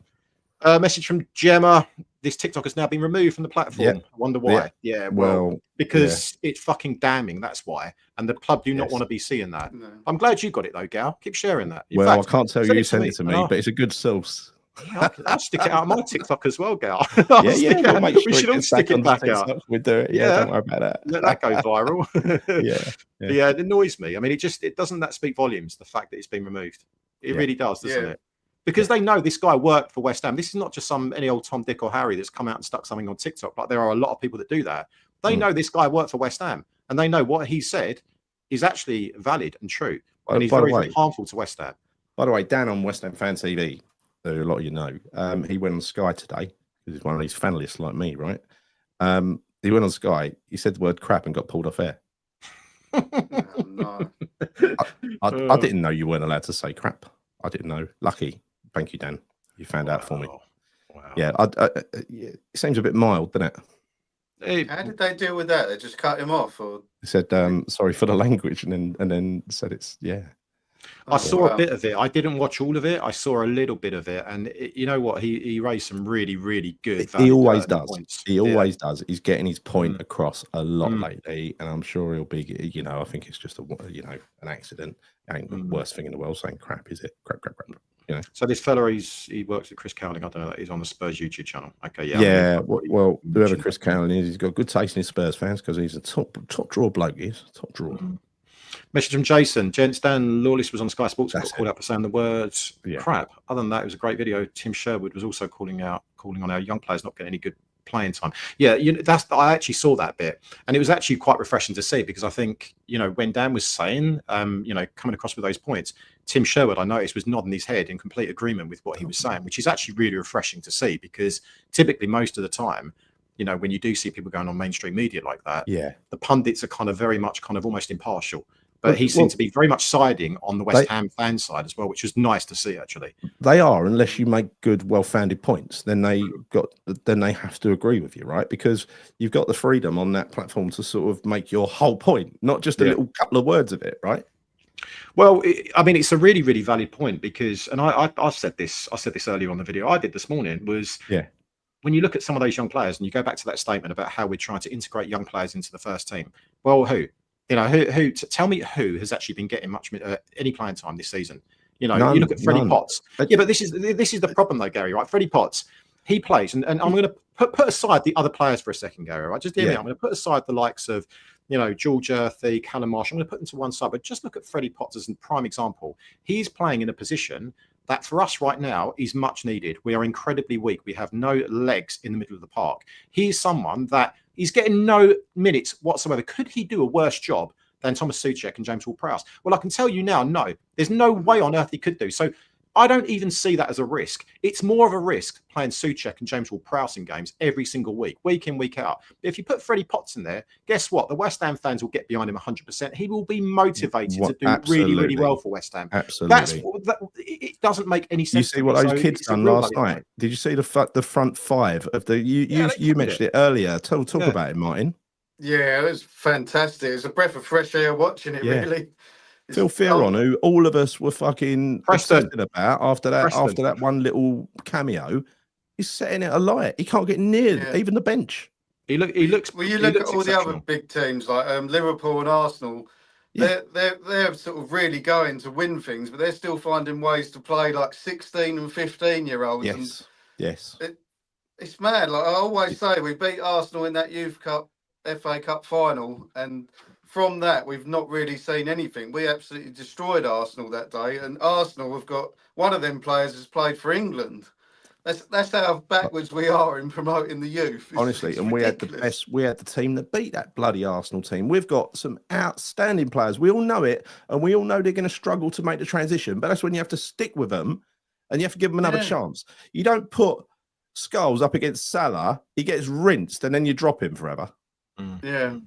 Message from Gemma. This TikTok has now been removed from the platform. I wonder why. Yeah, well, because it's fucking damning. That's why. And the club do not want to be seeing that. No. I'm glad you got it though, Gal. Keep sharing that. In fact, I can't tell you sent it to me, but it's a good source. Yeah, I'll stick it out on my TikTok as well, Gal. We'll we should all stick it back out. We'll do it. Yeah, don't worry about that. Let that go viral. yeah, it annoys me. I mean, it doesn't that speak volumes, the fact that it's been removed. It really does, doesn't it? Because they know this guy worked for West Ham. This is not just any old Tom, Dick, or Harry that's come out and stuck something on TikTok. Like, there are a lot of people that do that. They know this guy worked for West Ham, and they know what he said is actually valid and true. And he's very, very harmful to West Ham. By the way, Dan on West Ham Fan TV, who a lot of you know, he went on Sky today, because he's one of these fanalists like me, right? He went on Sky, he said the word crap and got pulled off air. No. I didn't know you weren't allowed to say crap. I didn't know. Lucky. Thank you, Dan. You found out for me. Wow. Yeah, it seems a bit mild, doesn't it? How did they deal with that? They just cut him off, or they said sorry for the language, and then said it's I saw a bit of it. I didn't watch all of it. I saw a little bit of it, and you know what? He raised some really, really good. He always does. Points. He always does. He's getting his point across a lot lately, and I'm sure he'll be. You know, I think it's just an accident. Ain't the worst thing in the world saying crap, is it? Crap. You know. So this fella, he works with Chris Cowling. I don't know. He's on the Spurs YouTube channel. Okay, yeah. Well, whoever Chris Cowling is, he's got good taste in his Spurs fans, because he's a top draw bloke. He's top draw. Message from Jason. Gents, Dan Lawless was on Sky Sports. Got called out for saying the words crap. Other than that, it was a great video. Tim Sherwood was also calling on our young players not getting any good playing time. Yeah, I actually saw that bit, and it was actually quite refreshing to see, because I think, when Dan was saying, coming across with those points, Tim Sherwood, I noticed, was nodding his head in complete agreement with what he was saying, which is actually really refreshing to see, because typically most of the time, when you do see people going on mainstream media like that, the pundits are kind of very much almost impartial. But he seemed to be very much siding on the West Ham fan side as well, which was nice to see, actually. They are, unless you make good, well-founded points, then they have to agree with you, right? Because you've got the freedom on that platform to sort of make your whole point, not just a little couple of words of it, right? Well, it's a really, really valid point, because, and I said this earlier on the video I did this morning, was when you look at some of those young players and you go back to that statement about how we're trying to integrate young players into the first team. Well, who? Tell me who has actually been getting much any playing time this season? You look at Freddie Potts. Yeah, but this is the problem though, Gary. Right, Freddie Potts, he plays, and I'm going to put aside the other players for a second, Gary. Right, just hear me. I'm going to put aside the likes of George Earthy, Callum Marsh. I'm going to put them to one side, but just look at Freddie Potts as a prime example. He's playing in a position that for us right now is much needed. We are incredibly weak. We have no legs in the middle of the park. He's someone that he's getting no minutes whatsoever. Could he do a worse job than Thomas Souček and James Ward-Prowse? Well, I can tell you now, no. There's no way on earth he could do. So I don't even see that as a risk. It's more of a risk playing Souček and James Ward-Prowse in games every single week in, week out. But if you put Freddie Potts in there, guess what? The West Ham fans will get behind him 100%. He will be motivated to do really, really well for West Ham. Absolutely. It doesn't make any sense. You see what those kids done last night? Did you see the front five of the? You mentioned it earlier. Talk about it, Martyn. Yeah, it was fantastic. It was a breath of fresh air watching it. Really. Phil Fearon, who all of us were fucking obsessed about after that one little cameo, he's setting it alight. He can't get near even the bench. He looks. Well, you look at all the other big teams like Liverpool and Arsenal. They're sort of really going to win things, but they're still finding ways to play like 16 and 15-year-olds. Yes. It's mad. Like I always say, we beat Arsenal in that Youth Cup, FA Cup final, and from that, we've not really seen anything. We absolutely destroyed Arsenal that day, and Arsenal have got one of them players has played for England. That's how backwards we are in promoting the youth. Honestly, and we had the best. We had the team that beat that bloody Arsenal team. We've got some outstanding players. We all know it, and we all know they're going to struggle to make the transition. But that's when you have to stick with them, and you have to give them another chance. You don't put Scholes up against Salah. He gets rinsed, and then you drop him forever. Yeah.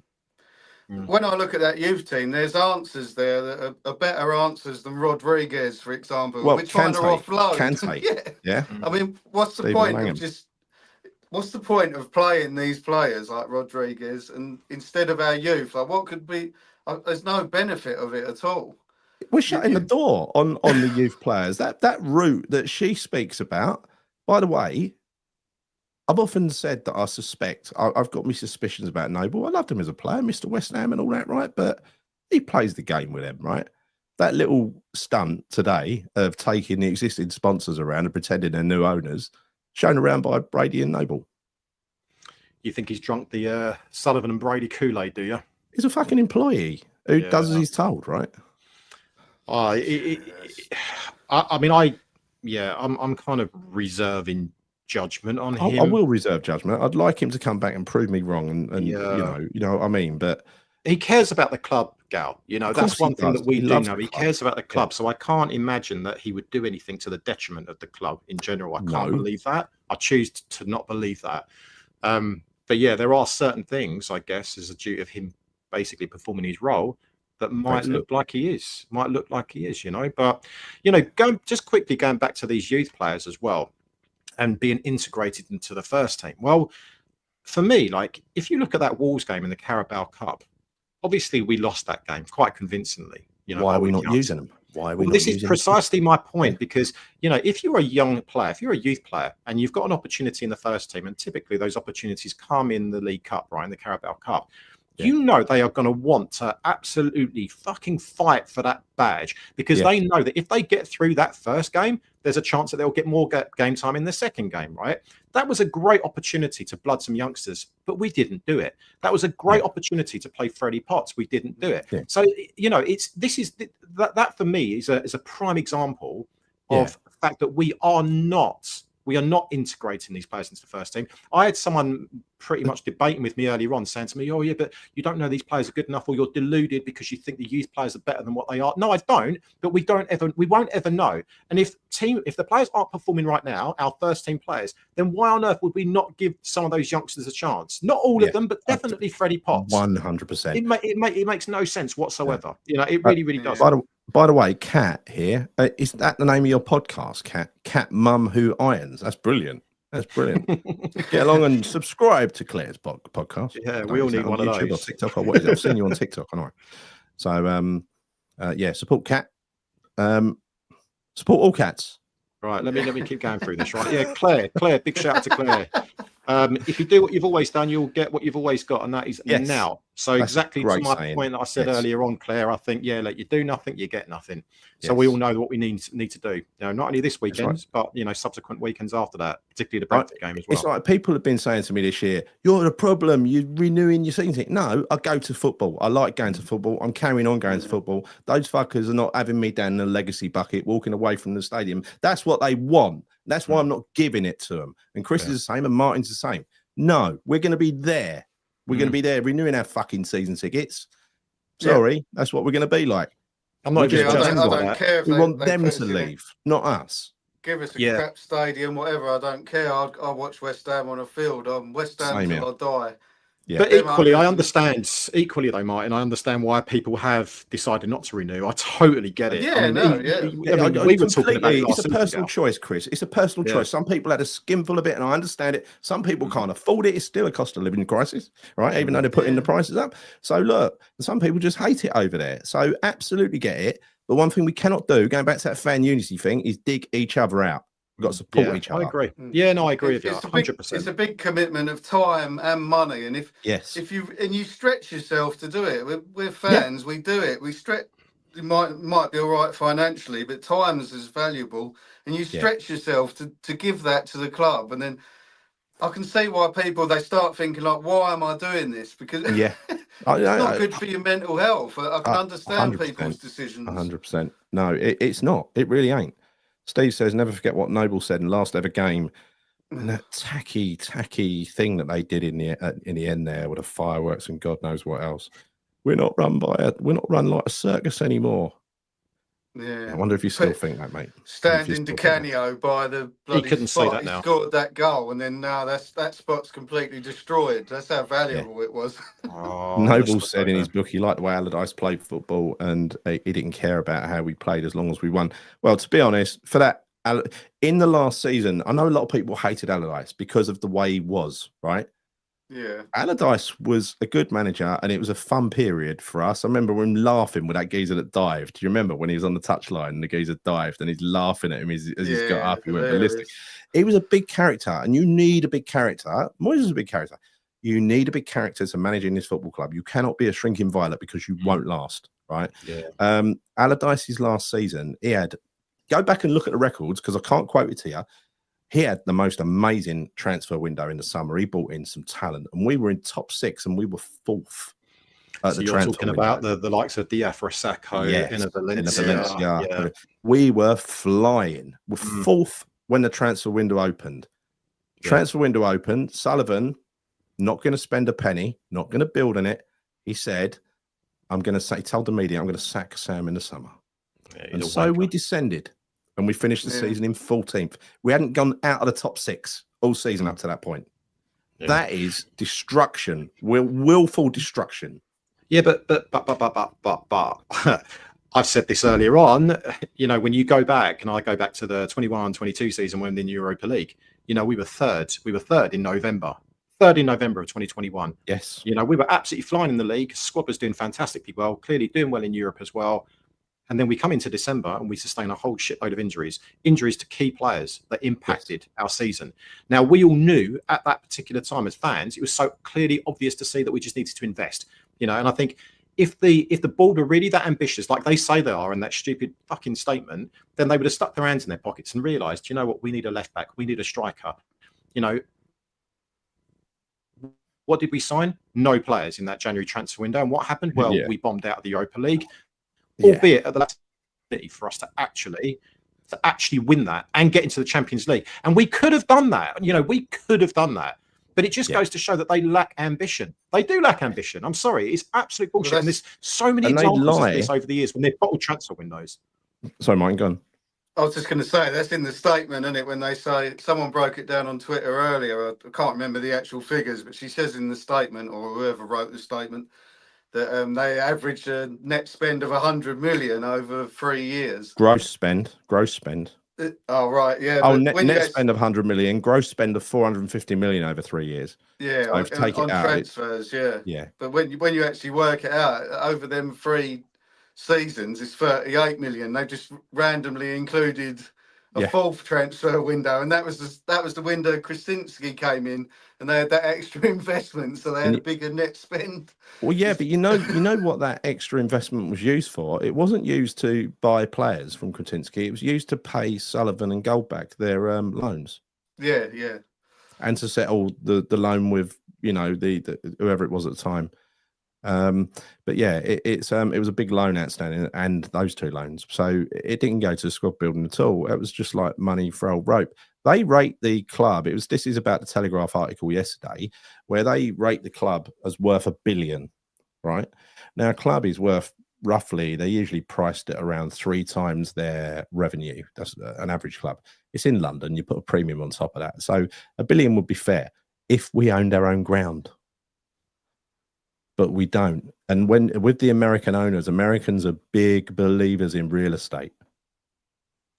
When I look at that youth team, there's answers there that are better answers than Rodriguez, for example. Well, we're trying to offload. Kante. Yeah. I mean, what's the point of just what's the point of playing these players like Rodriguez and instead of our youth? Like, what could be? There's no benefit of it at all. We're shutting the door on the youth players. That route that she speaks about. By the way, I've often said that I suspect I've got my suspicions about Noble. I loved him as a player, Mr. West Ham and all that, right? But he plays the game with them, right? That little stunt today of taking the existing sponsors around and pretending they're new owners, shown around by Brady and Noble. You think he's drunk the Sullivan and Brady Kool-Aid, do you? He's a fucking employee who does as he's told, right? I'm kind of reserving judgment on him. I will reserve judgment. I'd like him to come back and prove me wrong, and you know what I mean. But he cares about the club, Gal. You know, that's one thing that we do know. He cares about the club, so I can't imagine that he would do anything to the detriment of the club in general. I can't believe that. I choose to not believe that. But yeah, there are certain things, I guess, as a duty of him basically performing his role that might look like he is. You know. But you know, going back to these youth players as well, and being integrated into the first team. Well, for me, like if you look at that Wolves game in the Carabao Cup, obviously we lost that game quite convincingly. You know, why are we not using them? Why are we not this using is precisely my point, because you know, if you're a young player, if you're a youth player and you've got an opportunity in the first team, and typically those opportunities come in the League Cup, right, in the Carabao Cup, you know they are going to want to absolutely fucking fight for that badge, because they know that if they get through that first game, there's a chance that they'll get more game time in the second game, right? That was a great opportunity to blood some youngsters, but we didn't do it. That was a great opportunity to play Freddie Potts. We didn't do it. So, you know, that for me is a prime example of the fact that we are not integrating these players into the first team. I had someone pretty much debating with me earlier on, saying to me, "Oh yeah, but you don't know these players are good enough, or you're deluded because you think the youth players are better than what they are." No, I don't. But we won't ever know. And if the players aren't performing right now, our first team players, then why on earth would we not give some of those youngsters a chance? Not all of them, but definitely Freddie Potts. 100%. It makes no sense whatsoever. You know, it really does. By the way, Kat here, is that the name of your podcast, Kat? Kat Mum Who Irons. That's brilliant. That's brilliant. Get along and subscribe to Claire's podcast. Yeah, we all need one of those. Or TikTok or what is it? I've seen you on TikTok. I know. So, support Kat. Support all cats. Right, let me keep going through this. Right, yeah, Claire, big shout out to Claire. If you do what you've always done, you'll get what you've always got, and that is now. So that's exactly to my point that I said earlier on, Claire. I think like you do nothing, you get nothing. So we all know what we need to do. You know, not only this weekend, but you know, subsequent weekends after that, particularly the Brentford game as well. It's like people have been saying to me this year, "You're the problem. You're renewing your season." No, I go to football. I like going to football. I'm carrying on going to football. Those fuckers are not having me down the legacy bucket, walking away from the stadium. That's what they want. That's why I'm not giving it to them. And Chris is the same, and Martyn's the same. No, we're going to be there. We're going to be there renewing our fucking season tickets. Sorry, that's what we're going to be like. I'm not even I don't care if we want them to leave, not us. Give us a crap stadium, whatever. I don't care. I'll watch West Ham on a field. West Ham till I die. Yeah. But equally, I understand. Equally, though, Martyn, I understand why people have decided not to renew. I totally get it. We were talking about it's a personal choice, Chris. It's a personal choice. Some people had a skinful of it, and I understand it. Some people can't afford it. It's still a cost of living crisis, right? Even though they're putting the prices up. So look, some people just hate it over there. So absolutely get it. But one thing we cannot do, going back to that fan unity thing, is dig each other out. We've got to support each other. I agree. Yeah, no, I agree with you 100%. It's a big commitment of time and money, and if you stretch yourself to do it, we're fans. We do it. We stretch. You might be all right financially, but time is as valuable, and you stretch yourself to give that to the club, and then I can see why they start thinking like, why am I doing this? Because it's not good for your mental health. I can understand people's decisions. 100%. No, it's not. It really ain't. Steve says, never forget what Noble said in last ever game. And that tacky thing that they did in the end there with the fireworks and God knows what else. We're not run like a circus anymore. Yeah. I wonder if you still think that, mate. Standing Di Canio by the bloody he couldn't spot, see that now. He scored that goal, and then now that spot's completely destroyed. That's how valuable it was. Noble said in his book he liked the way Allardyce played football, and he didn't care about how we played as long as we won. Well, to be honest, for that in the last season, I know a lot of people hated Allardyce because of the way he was, right? Yeah. Allardyce was a good manager, and it was a fun period for us. I remember him laughing with that geezer that dived. Do you remember when he was on the touchline and the geezer dived and he's laughing at him as he's got up, he went ballistic. He was a big character, and you need a big character. Moyes is a big character. You need a big character to manage in this football club. You cannot be a shrinking violet because you won't last, right? Yeah. Allardyce's last season, he had, go back and look at the records because I can't quote it to you. He had the most amazing transfer window in the summer. He brought in some talent, and we were in top 6, and we were 4th. So you're talking about the likes of Diafra, Sacco, yes, Valencia. Yeah. We were flying. We're 4th when the transfer window opened. Transfer window opened. Sullivan, not going to spend a penny, not going to build on it. He said, I'm going to say, told the media, I'm going to sack Sam in the summer. Yeah, and so we descended. And we finished the season in 14th. We hadn't gone out of the top 6 all season up to that point. Yeah. That is destruction, willful destruction. Yeah, but I've said this earlier on. You know, when you go back, and I go back to the 21-22 season when in the Europa League, you know, we were third. We were third in November. 3rd in November of 2021. Yes. You know, we were absolutely flying in the league. Squad was doing fantastically well, clearly doing well in Europe as well. And then we come into December and we sustain a whole shitload of injuries to key players that impacted our season. Now, we all knew at that particular time as fans, it was so clearly obvious to see that we just needed to invest, you know. And I think if the board are really that ambitious, like they say they are in that stupid fucking statement, then they would have stuck their hands in their pockets and realised, you know what, we need a left back, we need a striker. You know, what did we sign? No players in that January transfer window. And what happened? Well, we bombed out of the Europa League. Albeit at the last for us to actually win that and get into the Champions League. And we could have done that. You know, we could have done that. But it just goes to show that they lack ambition. They do lack ambition. I'm sorry. It's absolute bullshit. And there's so many examples of this over the years when they've bottled transfer windows. Sorry, Martyn, go on. I was just going to say, that's in the statement, isn't it? When they say, someone broke it down on Twitter earlier. I can't remember the actual figures, but she says in the statement, or whoever wrote the statement, that they averaged a net spend of 100 million over 3 years. Gross spend. Oh, right, yeah. Oh, net spend of 100 million, gross spend of 450 million over 3 years. Yeah, so on transfers, yeah. But when you actually work it out, over them 3 seasons, it's 38 million. They just randomly included a 4th transfer window, and that was the window Krasinski came in, and they had that extra investment, so they had a bigger net spend. Well, yeah, but you know what that extra investment was used for? It wasn't used to buy players from Krasinski. It was used to pay Sullivan and Goldback their loans. Yeah. And to settle the loan with, you know, the whoever it was at the time. But yeah, it was a big loan outstanding, and those 2 loans. So it didn't go to squad building at all. It was just like money for old rope. They rate the club. This is about the Telegraph article yesterday, where they rate the club as worth $1 billion. Right now, a club is worth roughly. They usually priced it around 3 times their revenue. That's an average club. It's in London. You put a premium on top of that. So $1 billion would be fair if we owned our own ground. But we don't. And with the American owners, Americans are big believers in real estate.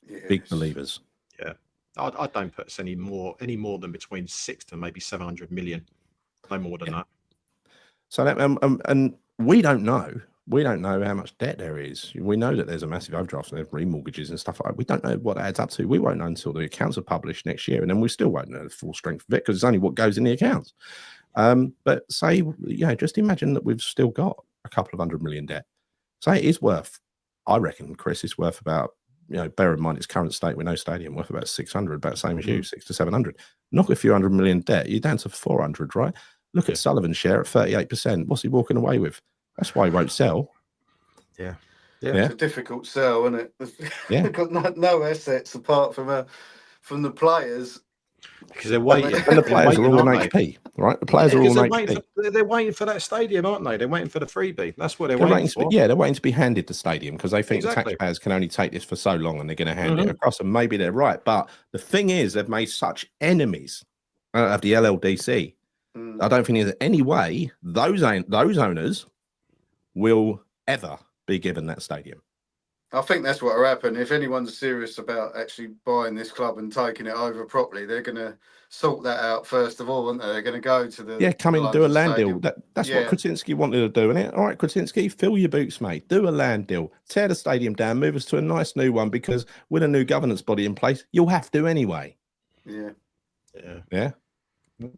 Yes. Big believers. Yeah. I don't put us any more than between 6 to maybe 700 million. No more than that. So that and we don't know. We don't know how much debt there is. We know that there's a massive overdraft and there's remortgages and stuff like that. We don't know what that adds up to. We won't know until the accounts are published next year, and then we still won't know the full strength of it because it's only what goes in the accounts. But say, just imagine that we've still got a couple of $100 million debt. Say it is worth, I reckon, Chris, it's worth about, bear in mind its current state with no stadium, worth about 600, about the same as you, 600 to 700. Knock a few $100 million debt, you're down to 400, right? Look at Sullivan's share at 38%. What's he walking away with? That's why he won't sell. Yeah. It's a difficult sell, isn't it? They've got no assets apart from the players. Because they're waiting. And the players are all on HP, right? The players are all on HP. They're waiting for that stadium, aren't they? They're waiting for the freebie. That's what they're waiting for. Yeah, they're waiting to be handed the stadium because they think the taxpayers can only take this for so long and they're going to hand it across. And maybe they're right. But the thing is, they've made such enemies of the LLDC. I don't think there's any way those owners will ever be given that stadium. I think that's what will happen. If anyone's serious about actually buying this club and taking it over properly, they're going to sort that out first of all, aren't they? They're going to go to the come in, do a London land Stadium. deal. That's what Krasinski wanted to do, isn't it? All right, Krasinski, fill your boots, mate. Do a land deal. Tear the stadium down, move us to a nice new one, because with a new governance body in place, you'll have to anyway. Yeah.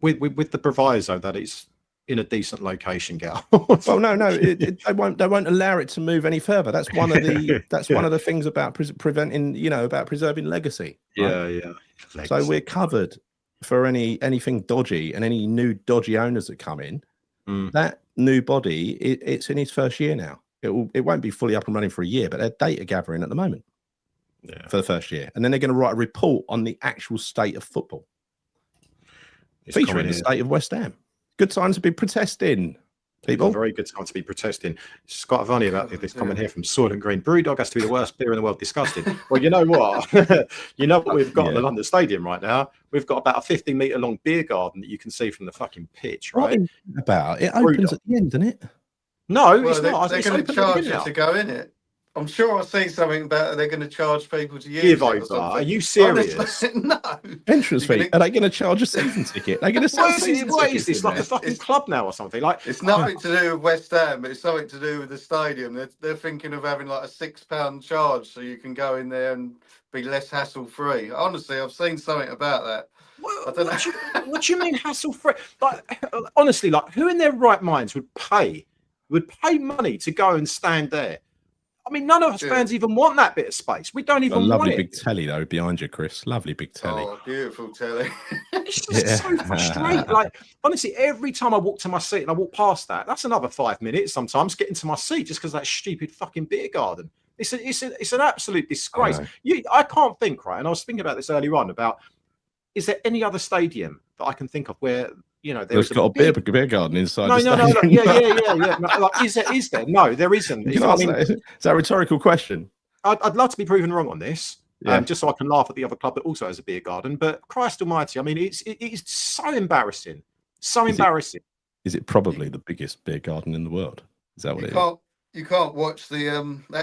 With the proviso that it's in a decent location, Gal. Well, no, they won't allow it to move any further. That's one of the one of the things about preventing, about preserving legacy. Right? Yeah. Legacy. So we're covered for anything dodgy, and any new dodgy owners that come in. That new body, it's in its first year now. It won't be fully up and running for a year, but they're data gathering at the moment for the first year, and then they're going to write a report on the actual state of football, featuring the state of West Ham. Good time to be protesting, people. Very good time to be protesting. It's quite funny about this comment here from Soil and Green. Brewdog has to be the worst beer in the world. Disgusting. Well, you know what? You know what we've got in the London Stadium right now? We've got about a 50-metre long beer garden that you can see from the fucking pitch, right? What about it opens at the end, doesn't it? No, it's not. They're going to charge you to go in it. I'm sure I've seen something about they're going to charge people to use Give it. over. Are you serious? No. Entrance fee. Are they going to charge a season ticket? They're going to sell what is this? Like a fucking club now or something? Like, it's nothing to do with West Ham, but it's something to do with the stadium. They're thinking of having like a £6 charge so you can go in there and be less hassle free. Honestly, I've seen something about that. I don't know. What do you mean hassle free? Like, honestly, like, who in their right minds would pay money to go and stand there? I mean, none of us fans even want that bit of space. We don't even want it. Lovely big telly, though, behind you, Chris. Lovely big telly. Oh, beautiful telly. It's just so frustrating. Like, honestly, every time I walk to my seat and I walk past that, that's another 5 minutes sometimes getting to my seat just because of that stupid fucking beer garden. It's an absolute disgrace. I can't think, right? And I was thinking about this earlier on about, is there any other stadium that I can think of where, there's got a beer garden inside the stadium? No. Yeah. Like, is there? No, there isn't. Is that a rhetorical question? I'd love to be proven wrong on this, just so I can laugh at the other club that also has a beer garden. But Christ almighty, I mean, it is so embarrassing. So embarrassing. Is it probably the biggest beer garden in the world? Is that what it is? You can't watch the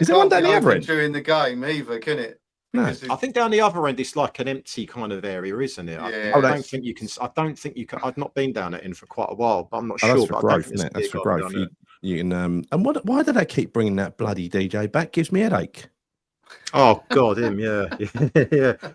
is there one down the other end during the game either, can it? No. I think down the other end it's like an empty kind of area, isn't it? Yeah. I don't think you can. I've not been down it in for quite a while, but I'm not sure. That's for growth, isn't it? That's for growth. You can. And why do they keep bringing that bloody DJ back? Gives me a headache. Oh God, him, yeah.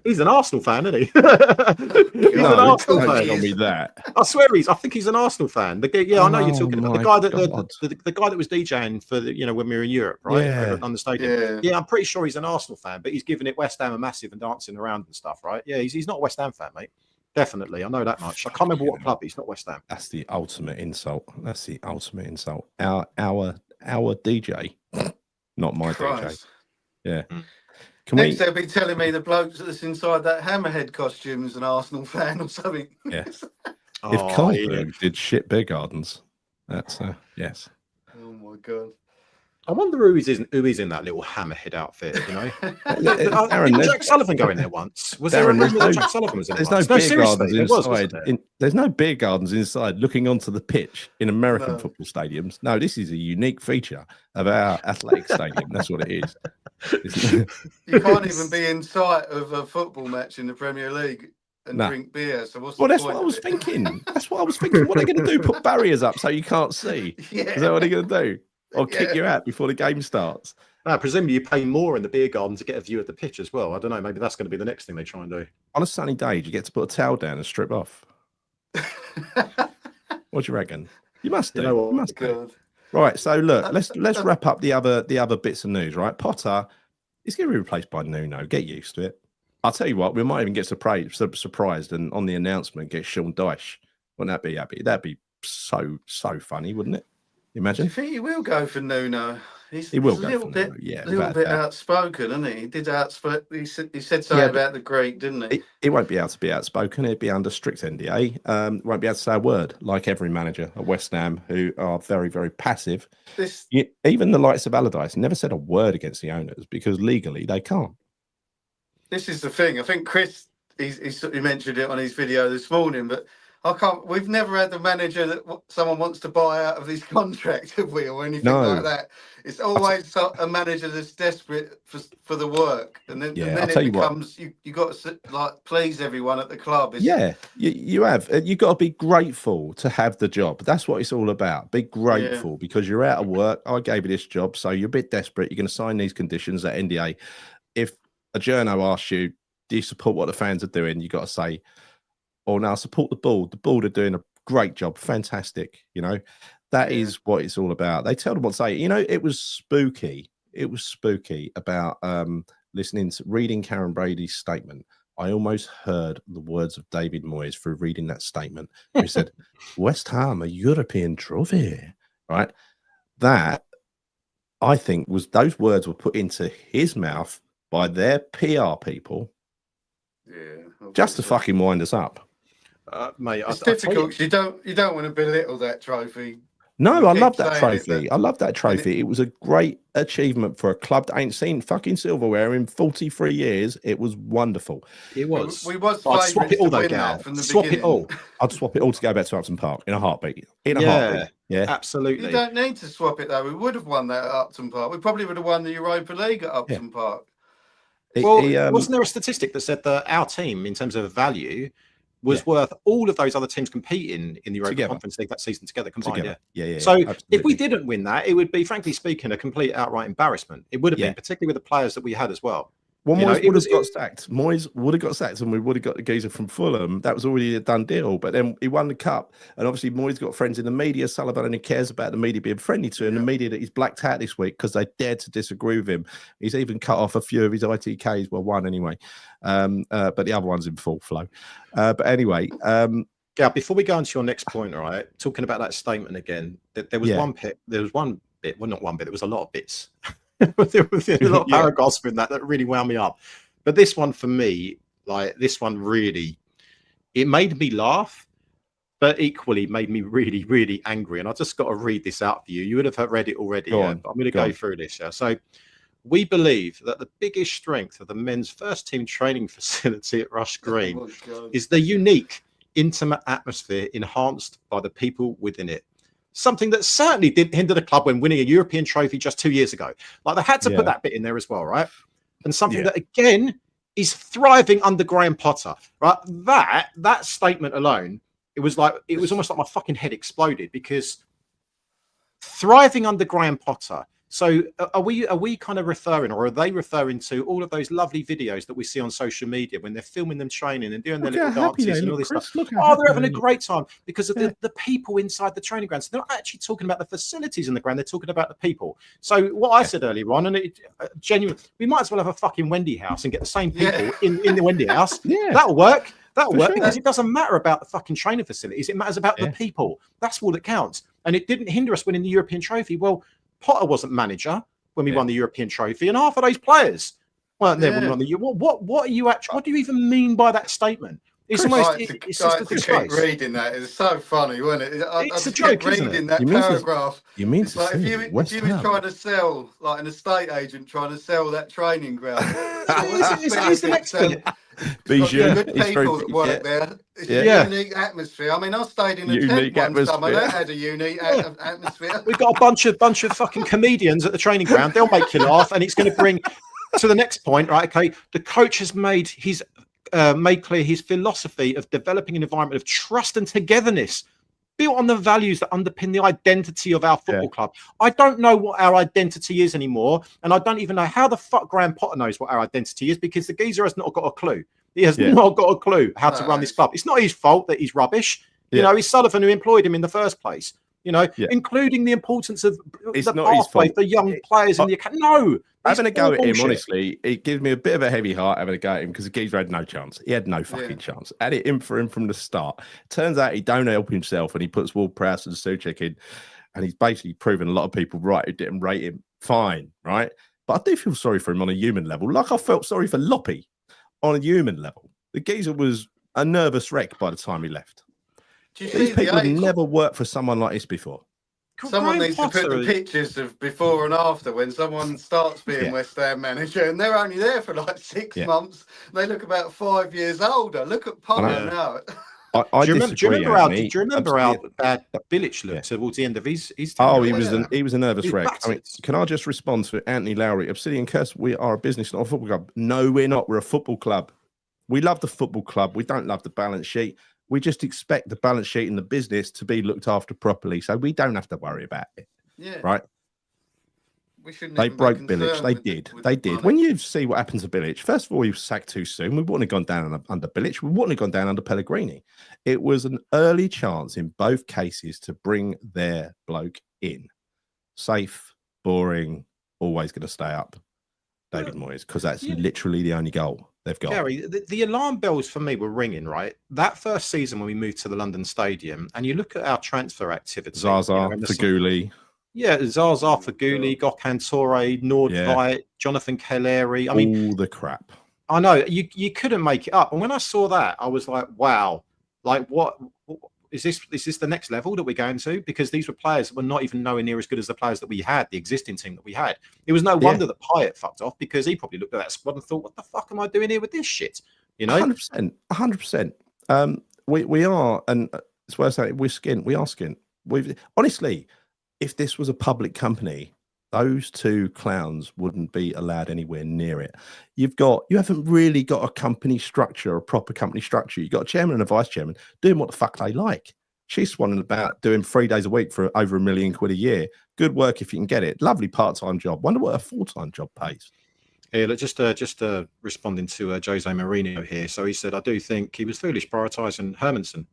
He's an Arsenal fan, isn't he? He's an Arsenal fan. Tell me that. I swear I think he's an Arsenal fan. I know you're talking about the guy the guy that was DJing for when we were in Europe, right? On the stadium. Yeah, I'm pretty sure he's an Arsenal fan, but he's giving it West Ham a massive and dancing around and stuff, right? Yeah, he's not a West Ham fan, mate. Definitely, I know that much. I can't remember what club. He's not West Ham. That's the ultimate insult. Our DJ, not my DJ. Yeah. Next they'll be telling me the bloke that's inside that Hammerhead costume is an Arsenal fan or something. Yes. If Carlsberg did shit beer gardens, that's yes. Oh my God. I wonder who is in that little Hammerhead outfit, Aaron, did Jack Sullivan go in there once? Was there a rumor that Jack Sullivan was in there? There's no beer gardens inside. There's no beer gardens inside looking onto the pitch in American football stadiums. No, this is a unique feature of our athletic stadium. That's what it is. You can't even be in sight of a football match in the Premier League and drink beer. So what's the point? That's what I was thinking. That's what I was thinking. What are they going to do? Put barriers up so you can't see? Yeah. Is that what they're going to do? Or kick you out before the game starts? Presumably you pay more in the beer garden to get a view of the pitch as well. I don't know. Maybe that's going to be the next thing they try and do. On a sunny day, you get to put a towel down and strip off. What do you reckon? You must do. You must do. Right. So look, let's wrap up the other bits of news. Right, Potter is going to be replaced by Nuno. Get used to it. I'll tell you what. We might even get surprised and on the announcement get Sean Dyche. Wouldn't that be happy? That'd be so funny, wouldn't it? Imagine. Do you think he will go for Nuno? He will go a little for bit, Nuno, yeah. A little bit outspoken, isn't he? He did he said something about the Greek, didn't he? He won't be able to be outspoken. He'd be under strict NDA. Won't be able to say a word, like every manager at West Ham, who are very, very passive. Even the likes of Allardyce never said a word against the owners because legally they can't. This is the thing. I think Chris, he mentioned it on his video this morning, but I can't. We've never had the manager that someone wants to buy out of his contract, have we, or anything No. like that? It's always a manager that's desperate for the work, and then I'll tell it you what. becomes you got to like please everyone at the club. Yeah, you have. You got to be grateful to have the job. That's what it's all about. Be grateful because you're out of work. I gave you this job, so you're a bit desperate. You're going to sign these conditions at NDA. If a journo asks you, do you support what the fans are doing? You got to say, oh, no, I support the board. The board are doing a great job. Fantastic. You know, that is what it's all about. They tell them what to say. You know, it was spooky. It was spooky about reading Karen Brady's statement. I almost heard the words of David Moyes through reading that statement. He said, West Ham, a European trophy, right? That, I think, was those words were put into his mouth by their PR people just to fucking wind us up. Mate, it's difficult. You don't want to belittle that trophy. No, I love that trophy. I love that trophy. It was a great achievement for a club that ain't seen fucking silverware in 43 years. It was wonderful. It was. We was I'd swap it all, though, Gal. From the swap beginning. It all. I'd swap it all to go back to Upton Park in a heartbeat. Heartbeat. Yeah, absolutely. You don't need to swap it, though. We would have won that at Upton Park. We probably would have won the Europa League at Upton Park. Wasn't there a statistic that said that our team, in terms of value, was worth all of those other teams competing in the Europa Conference League that season together combined? Yeah. So absolutely. If we didn't win that, it would be, frankly speaking, a complete outright embarrassment. It would have been, particularly with the players that we had as well. Well, Moyes would have got sacked. Moyes would have got sacked, and we would have got the geezer from Fulham. That was already a done deal. But then he won the cup, and obviously Moyes got friends in the media. Sullivan only cares about the media being friendly to him. The media that he's blacked out this week because they dared to disagree with him. He's even cut off a few of his ITKs. Well, one anyway, but the other one's in full flow. But anyway, Gal, before we go on to your next point, all right, talking about that statement again, there was one bit. There was one bit. Well, not one bit. There was a lot of bits. There was a lot of paragraphs in that really wound me up. But this one for me, like this one really, it made me laugh, but equally made me really, really angry. And I just got to read this out for you. You would have read it already. But I'm going to go through this. So we believe that the biggest strength of the men's first team training facility at Rush Green is the unique, intimate atmosphere enhanced by the people within it. Something that certainly didn't hinder the club when winning a European trophy just 2 years ago. Like they had to put that bit in there as well, right? And something that again is thriving under Graham Potter, right? That statement alone, it was almost like my fucking head exploded because thriving under Graham Potter. So are we kind of referring, or are they referring to all of those lovely videos that we see on social media when they're filming them training and doing their little dances and all this stuff? Oh, they're having a great time because of the people inside the training ground. So they're not actually talking about the facilities in the ground. They're talking about the people. So what I said earlier on, and it genuinely, we might as well have a fucking Wendy house and get the same people in the Wendy house. That'll work. That'll work because it doesn't matter about the fucking training facilities. It matters about the people. That's all that counts. And it didn't hinder us winning the European trophy. Well, Potter wasn't manager when we won the European trophy, and half of those players weren't there when we won the Euro. What are you actually? What do you even mean by that statement? It's almost it's just a disgrace. Reading that is so funny, wasn't it? It's a joke, isn't it? That paragraph. You mean to like say if you was trying to sell, like an estate agent trying to sell that training ground. It's the next bit. Good people that work there. It's a unique atmosphere. I mean, I stayed in a tent one summer. That had a unique atmosphere. We've got a bunch of fucking comedians at the training ground. They'll make you laugh, and it's going to bring to the next point, right? Okay, the coach has made clear his philosophy of developing an environment of trust and togetherness built on the values that underpin the identity of our football club. I don't know what our identity is anymore, and I don't even know how the fuck Graham Potter knows what our identity is because the geezer has not got a clue. He has not got a clue how to run this club. It's not his fault that he's rubbish. You know, it's Sullivan who employed him in the first place. You know, including the importance of the pathway for young players in the academy. No, having a go at him, honestly, it gives me a bit of a heavy heart having a go at him because the geezer had no chance. He had no fucking chance. Had it in for him from the start. Turns out he don't help himself and he puts Ward-Prowse and Souček in, and he's basically proven a lot of people right who didn't rate him fine, right? But I do feel sorry for him on a human level, like I felt sorry for Loppy on a human level. The geezer was a nervous wreck by the time he left. These people have never worked for someone like this before. Someone needs to put the pictures of before and after when someone starts being West Ham manager and they're only there for like 6 months. They look about 5 years older. Look at Potter now. I do you disagree, remember how Anthony. bad Bilic looked towards the end of his Oh, tenure? he was a nervous He's wreck. I mean, battered. can I just respond to Anthony Lowry? Obsidian Curse, we are a business, not a football club. No, we're not. We're a football club. We love the football club. We don't love the balance sheet. We just expect the balance sheet and the business to be looked after properly, so we don't have to worry about it. Yeah. Right? We shouldn't. They even broke be Bilic. concerned They with did. with They the did. money. When you see what happened to Bilic, first of all, he was sacked too soon. We wouldn't have gone down under Bilic. We wouldn't have gone down under Pellegrini. It was an early chance in both cases to bring their bloke in. Safe, boring, always going to stay up. David Moyes, because that's literally the only goal they've got. Gary, the alarm bells for me were ringing, right? That first season when we moved to the London Stadium, and you look at our transfer activity. Zaza, Faguli. Yeah, Zaza, Faguli, Gökhan Toure, Nordveit, Jonathan Kelleri. I mean, all the crap. I know you couldn't make it up. And when I saw that, I was like, wow, like what is this? Is this the next level that we're going to? Because these were players that were not even nowhere near as good as the players that we had, the existing team that we had. It was no wonder that Pyatt fucked off, because he probably looked at that squad and thought, what the fuck am I doing here with this shit? You know, 100%. We are, and it's worth saying, we're skint. We are skint. We've honestly, if this was a public company, those two clowns wouldn't be allowed anywhere near it. You haven't really got a company structure, a proper company structure. You've got a chairman and a vice chairman doing what the fuck they like. She's swanning about doing 3 days a week for over £1 million a year. Good work if you can get it. Lovely part-time job. Wonder what a full-time job pays. Yeah, look, just responding to Jose Mourinho here. So he said, I do think he was foolish prioritising Hermansen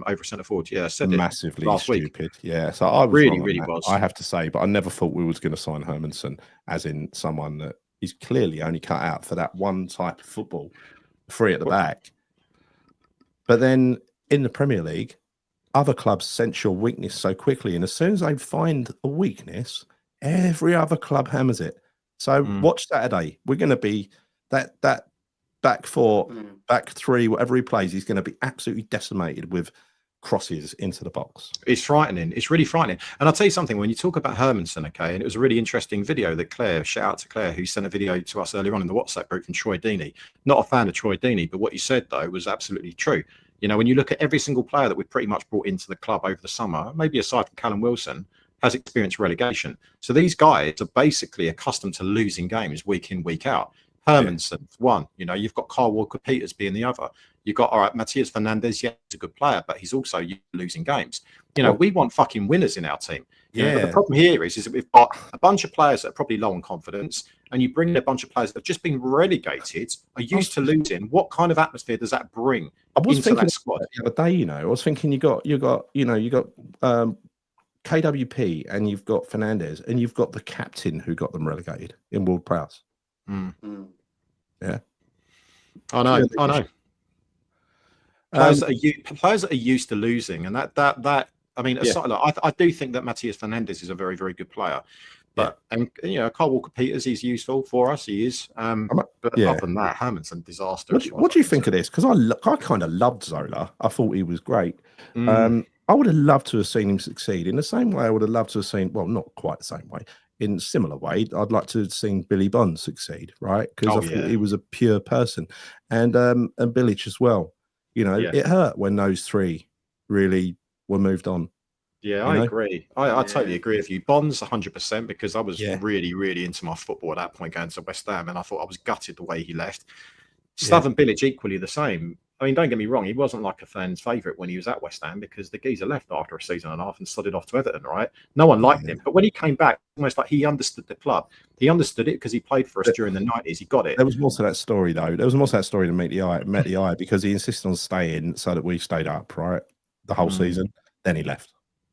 over centre forward. Yeah, I said massively last stupid. Week. Yeah, so I was really wrong on that, was. I have to say, but I never thought we was going to sign Hermansen as in someone that is clearly only cut out for that one type of football, free at the back. But then in the Premier League, other clubs sense your weakness so quickly, and as soon as they find a weakness, every other club hammers it. So watch Saturday. We're going to be that back four, back three, whatever he plays, he's going to be absolutely decimated with crosses into the box. It's frightening. It's really frightening. And I'll tell you something, when you talk about Hermansen, okay, and it was a really interesting video that Claire, shout out to Claire, who sent a video to us earlier on in the WhatsApp group from Troy Deeney. Not a fan of Troy Deeney, but what you said, though, was absolutely true. You know, when you look at every single player that we've pretty much brought into the club over the summer, maybe aside from Callum Wilson, has experienced relegation. So these guys are basically accustomed to losing games week in, week out. Hermansen's one, you know, you've got Kyle Walker-Peters being the other. You've got, all right, Matias Fernandez, yeah, he's a good player, but he's also losing games. You know, we want fucking winners in our team. You know, but the problem here is that we've got a bunch of players that are probably low on confidence, and you bring in a bunch of players that have just been relegated, are used to losing. What kind of atmosphere does that bring into that squad? The other day, you know, I was thinking you got KWP, and you've got Fernandez, and you've got the captain who got them relegated in Ward Prowse. Yeah, I know. Players that are used to losing, and that I mean, aside, I do think that Matias Fernandez is a very, very good player. But and you know, Kyle Walker-Peters, he's useful for us. He is. But other than that, Hermansen, disaster. What do you think of this? Because I kind of loved Zola. I thought he was great. I would have loved to have seen him succeed in the same way I would have loved to have seen, well, not quite the same way, in a similar way, I'd like to have seen Billy Bond succeed, right? Because I thought he was a pure person. And Bilic as well. You know, it hurt when those three really were moved on. Yeah, I agree. I totally agree with you. Bond's 100%, because I was really, really into my football at that point going to West Ham, and I thought I was gutted the way he left. Slaven Bilic equally the same. I mean, don't get me wrong, he wasn't like a fan's favourite when he was at West Ham, because the geezer left after a season and a half and slotted off to Everton, right? No one liked him. But when he came back, almost like he understood the club. He understood it because he played for us during the 90s. He got it. There was more to that story, though. There was more to that story to met the eye, because he insisted on staying so that we stayed up, right? The whole season. Then he left.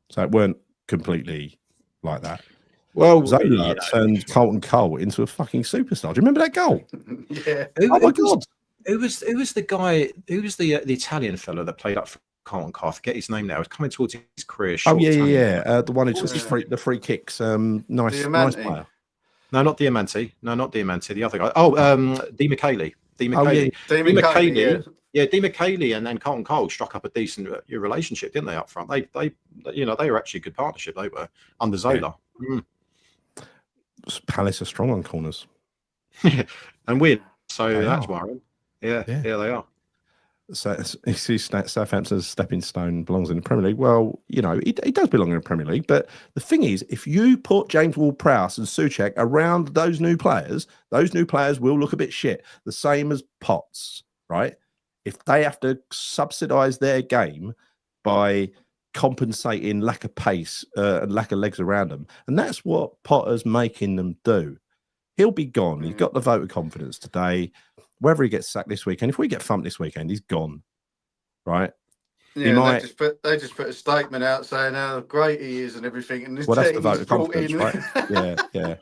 So it weren't completely like that. Well, Zola turned Colton Cole into a fucking superstar. Do you remember that goal? Yeah. Oh my God. Who was the guy? Who was the Italian fellow that played up for Colton Cole? I forget his name now. He was coming towards his career. The one who took the free kicks. Nice player. No, not Diamante. No, not Diamante. The other guy. Oh, Di Michele. Di Michele. Yeah, Di Michele and then Colton Cole struck up a decent relationship, didn't they? Up front, they were actually a good partnership. They were under Zola. Palace are strong on corners, and win. So that's worrying. Yeah, they are. Southampton's stepping stone belongs in the Premier League. Well, you know, he does belong in the Premier League. But the thing is, if you put James Ward-Prowse and Souček around those new players will look a bit shit. The same as Potts, right? If they have to subsidise their game by compensating lack of pace and lack of legs around them, and that's what Potter's making them do. He'll be gone. He's got the vote of confidence today. Whether he gets sacked this weekend, if we get thumped this weekend, he's gone. Right? Yeah, they just put a statement out saying how great he is and everything. And well, that's the vote of confidence, right? Yeah.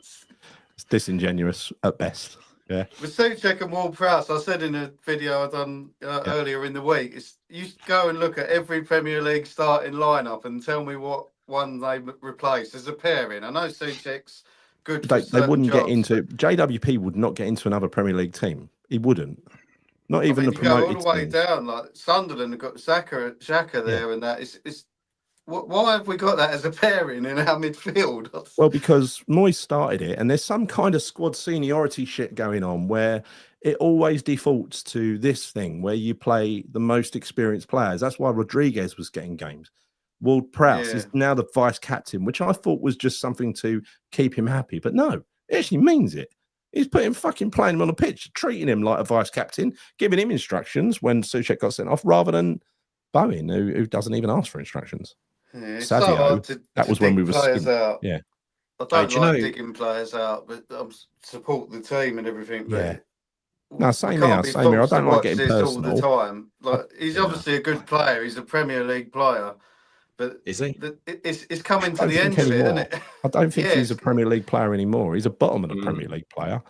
It's disingenuous at best. Yeah. With Souček and Ward-Prowse, I said in a video I done earlier in the week, you go and look at every Premier League starting lineup and tell me what one they replaced as a pairing. I know Souček's good. They wouldn't get into JWP. Would not get into another Premier League team. He wouldn't. Not even the promoted go all the way teams. down. Like Sunderland have got Xhaka there, and that. It's why have we got that as a pairing in our midfield? Well, because Moyes started it, and there's some kind of squad seniority shit going on where it always defaults to this thing where you play the most experienced players. That's why Rodriguez was getting games. Ward-Prowse is now the vice captain, which I thought was just something to keep him happy. But no, it actually means it. He's playing him on the pitch, treating him like a vice captain, giving him instructions when Souček got sent off, rather than Bowen, who doesn't even ask for instructions. Yeah, Savio, so hard that was when we were out. Yeah, I don't like digging players out, but I support the team and everything. But no, same here. I don't like getting personal all the time. Like he's obviously a good player. He's a Premier League player. But is he? It's coming to the end of it, isn't it? I don't think he's a Premier League player anymore. He's a bottom of the Premier League player.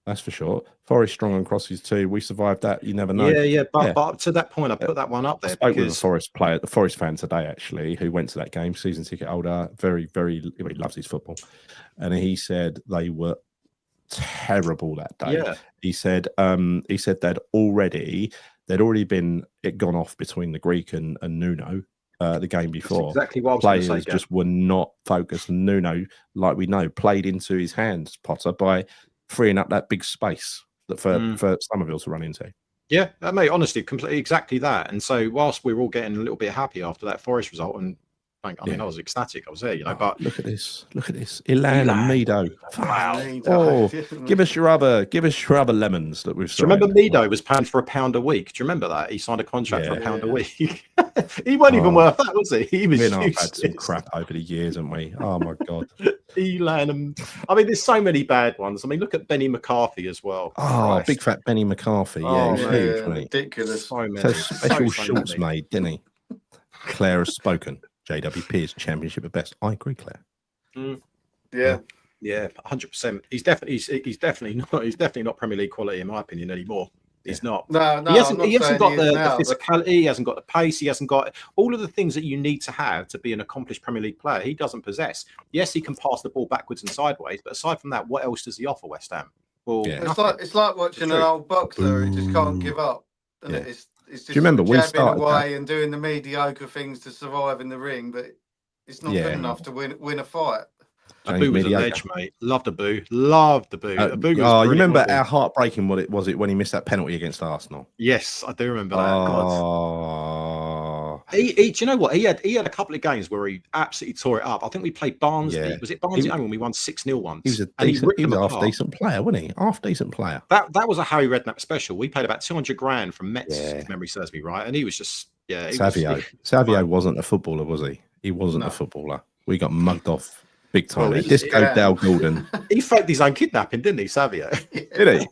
That's for sure. Forest strong on crosses too. We survived that. You never know. But to that point, I put that one up there. I spoke with a Forest player, the Forest fan today, actually, who went to that game, season ticket holder, very, very, he loves his football. And he said they were terrible that day. Yeah. He said they'd already gone off between the Greek and Nuno. The game before. That's exactly what I was players going to say, just were not focused. And Nuno, like we know, played into his hands, Potter, by freeing up that big space that for Somerville to run into. Yeah, mate, honestly, completely exactly that. And so whilst we were all getting a little bit happy after that Forest result, and I was ecstatic, I was there, but look at this, Ilan and Mido. Wow. Oh, give us your other lemons that we've signed. Do you remember Mido was paying for £1 a week? Do you remember that? He signed a contract for £1 a week. He wasn't even worth that, was he? He was I've had some crap over the years, haven't we? Oh my god. Elan, there's so many bad ones. Look at Benny McCarthy as well. Oh, Christ. Big fat Benny McCarthy. Yeah, he was huge, mate. Ridiculous. So many. Special shorts made, didn't he? Claire has spoken. JWP is championship at best. I agree, Claire. Yeah, 100%. He's definitely not Premier League quality in my opinion anymore. He's not. No, he hasn't got the physicality. He hasn't got the pace. He hasn't got all of the things that you need to have to be an accomplished Premier League player. He doesn't possess. Yes, he can pass the ball backwards and sideways, but aside from that, what else does he offer West Ham? Well, it's like watching an old boxer who just can't give up. And it's just do you remember we started away and doing the mediocre things to survive in the ring, but it's not good enough to win a fight. Abu was a ledge, mate. Loved Abu. Loved Abu. You remember how heartbreaking was it when he missed that penalty against Arsenal? Yes, I do remember that. Do you know what? He had a couple of games where he absolutely tore it up. I think we played Barnsley. Yeah. Was it Barnsley when we won 6-0 once? He was a half-decent player, wasn't he? Half-decent player. That was a Harry Redknapp special. We paid about 200 grand from Mets, if memory serves me right. And he was just, Savio wasn't a footballer, was he? He wasn't a footballer. We got mugged off. Big time. Disco Dale Gordon. He faked his own kidnapping, didn't he, Savio? Did he?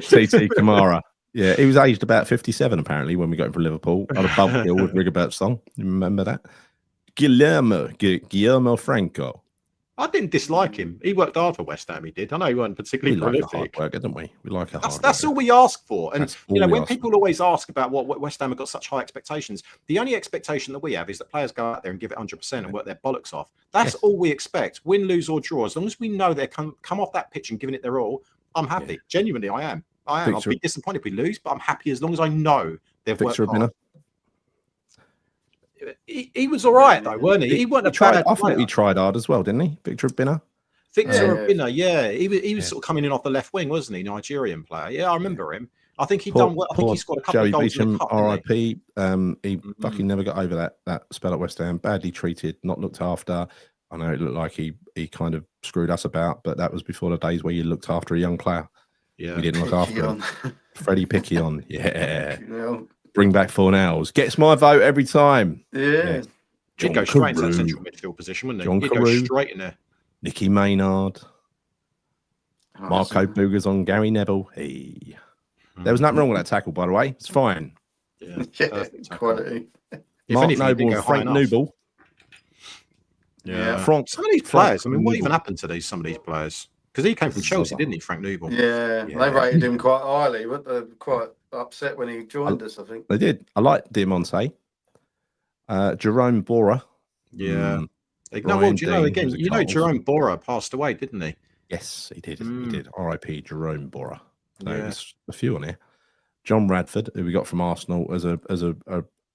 TT Kamara. Yeah, he was aged about 57 apparently when we got him from Liverpool on a bump hill with Rigobert's song. You remember that? Guillermo Franco. I didn't dislike him. He worked hard for West Ham. He did. I know he wasn't particularly prolific. Like a hard worker, didn't we? We like a hard That's all we ask for. And when people always ask about what West Ham have got such high expectations, the only expectation that we have is that players go out there and give it 100% and work their bollocks off. That's all we expect. Win, lose, or draw. As long as we know they come off that pitch and giving it their all, I'm happy. Yeah. Genuinely, I am. I'll be disappointed if we lose, but I'm happy as long as I know they've worked hard. He was all right though, weren't he? He wasn't a bad player. I thought he tried hard as well, didn't he? Victor Obinna. Victor Obinna, yeah. He was sort of coming in off the left wing, wasn't he? Nigerian player. Yeah, I remember him. I think he Poor- done well. I think poor he scored a couple Joey of goals in Beecham, the cup, didn't he? RIP. He fucking never got over that spell at West Ham. Badly treated, not looked after. I know it looked like he kind of screwed us about, but that was before the days where you looked after a young player. Yeah. We didn't look after him. Freddie Picquion, yeah. Picquion. Bring back Fornals. Gets my vote every time. Yeah. He'd go straight into that central midfield position, wouldn't he? John He'd go Carew. straight in there. Nicky Maynard. Oh, Marco Boogers on Gary Neville. Hey. There was nothing wrong with that tackle, by the way. It's fine. Yeah, yeah, quality. Mark Noble and Frank Noble. Yeah. Frank, some of these players, I mean, what even happened to some of these players? Because he came from Chelsea, didn't he, Frank Noble? Yeah, they rated him quite highly. But they were quite upset when he joined us, I think. They did. I like Diamante. Jerome Bora. Yeah. No, well, do you know, again, Jerome Bora passed away, didn't he? Yes, he did. He did. R.I.P. Jerome Bora. So there's a few on here. John Radford, who we got from Arsenal as a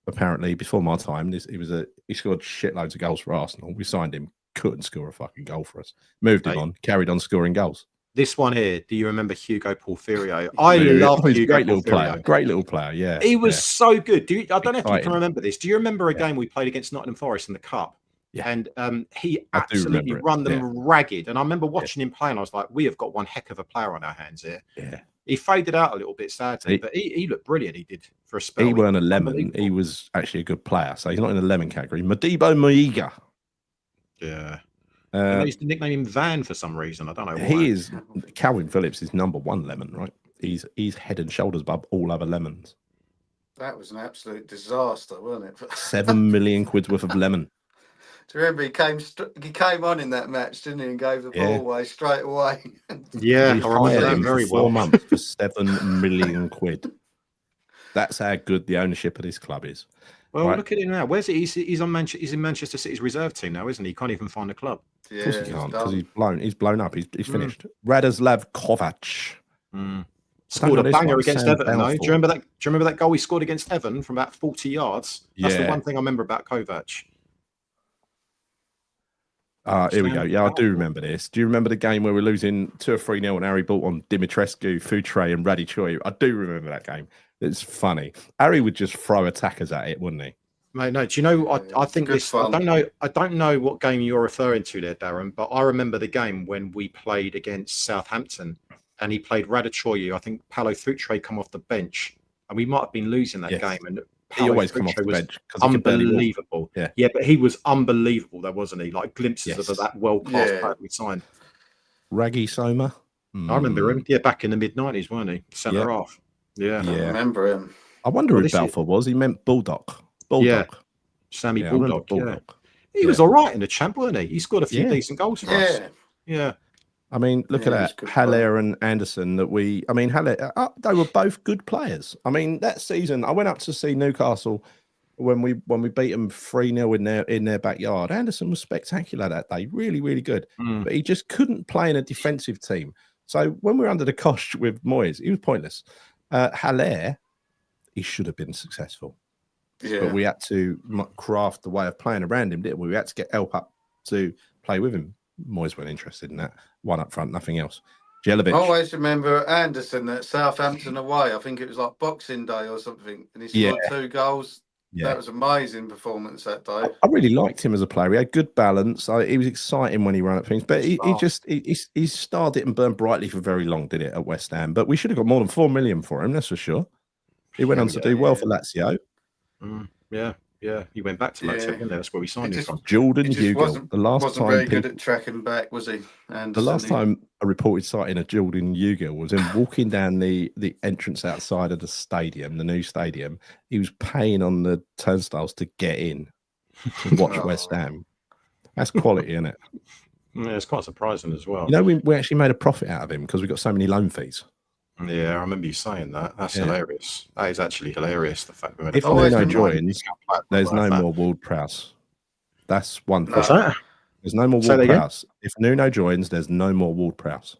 apparently before my time. He scored shitloads of goals for Arsenal. We signed him, couldn't score a fucking goal for us. Moved him on, carried on scoring goals. This one here, do you remember Hugo Porfirio? I love Hugo great little Porfirio. player. Great little player, yeah. He was so good. I don't know if you Exciting. can remember this. Do you remember a game we played against Nottingham Forest in the Cup? Yeah. And he absolutely run them ragged. And I remember watching him play, and I was like, we have got one heck of a player on our hands here. Yeah. He faded out a little bit, sadly, but he looked brilliant. He did for a spell. He weren't a lemon. He was actually a good player. So he's not in the lemon category. Modibo Moiga. Yeah. I used to nickname him Van for some reason. I don't know why. Calvin Phillips is #1 lemon, right? He's head and shoulders above all other lemons. That was an absolute disaster, wasn't it? 7 million quid worth of lemon. Do you remember he came on in that match, didn't he, and gave the ball away straight away? Yeah, I remember that very well. 4 months for 7 million quid. That's how good the ownership of this club is. Well, look at him now. Where's he? He's in Manchester City's reserve team now, isn't he? He can't even find a club. Yeah, of course he can't, because he's blown up. He's finished. Radoslav Kovac. Scored a banger against Everton, though. Do you remember that goal he scored against Everton from about 40 yards? That's the one thing I remember about Kovac. Here we go. Yeah, I do remember this. Do you remember the game where we're losing 2 or 3-0 and Harry bought on Dimitrescu, Futre, and Radichoy? I do remember that game. It's funny. Harry would just throw attackers at it, wouldn't he? Mate, no. Do you know? I think this. Fun. I don't know what game you're referring to there, Darren. But I remember the game when we played against Southampton, and he played Radichoy. I think Paulo Futre come off the bench, and we might have been losing that game. And he always come off the bench. Unbelievable. Yeah, but he was unbelievable, though, wasn't he? Like glimpses of that world-class player we signed. Raggy Soma. I remember him. Yeah, back in the mid-90s, weren't he? Centre half. Yeah, I remember him. I wonder who Balfour was. He meant Bulldog. Yeah, Sammy Bulldog. Yeah. He was all right in the champ, wasn't he? He scored a few decent goals for us. Yeah. I mean, look at that. Haller and Anderson Haller, they were both good players. I mean, that season, I went up to see Newcastle when we beat them 3-0 in their backyard. Anderson was spectacular that day. Really, really good. But he just couldn't play in a defensive team. So when we were under the cosh with Moyes, he was pointless. Haller, he should have been successful. Yeah. But we had to craft the way of playing around him, didn't we? We had to get help up to play with him. Moyes weren't interested in that. One up front, nothing else. Jelic. I always remember Anderson at Southampton away. I think it was like Boxing Day or something. And he scored 2 goals. Yeah. That was an amazing performance that day. I really liked him as a player. He had good balance. He was exciting when he ran at things. But he starred it and burned brightly for very long, did it, at West Ham. But we should have got more than 4 million for him, that's for sure. He went on to do well for Lazio. Yeah. He went back to Lazio, didn't he? That's where we signed him from. Jordan Hugo. The last wasn't time very good at tracking back, was he? The last time a reported sighting of Jordan Hugo was him walking down the entrance outside of the stadium, the new stadium. He was paying on the turnstiles to get in to watch West Ham. That's quality, isn't it? Yeah, it's quite surprising as well. You know, we actually made a profit out of him because we got so many loan fees. Yeah, I remember you saying that. That's hilarious. That is actually hilarious. The fact that if Nuno joins, there's no more Ward-Prowse. That's one thing. What's that? There's no more Ward-Prowse. If Nuno joins, there's no more Ward-Prowse.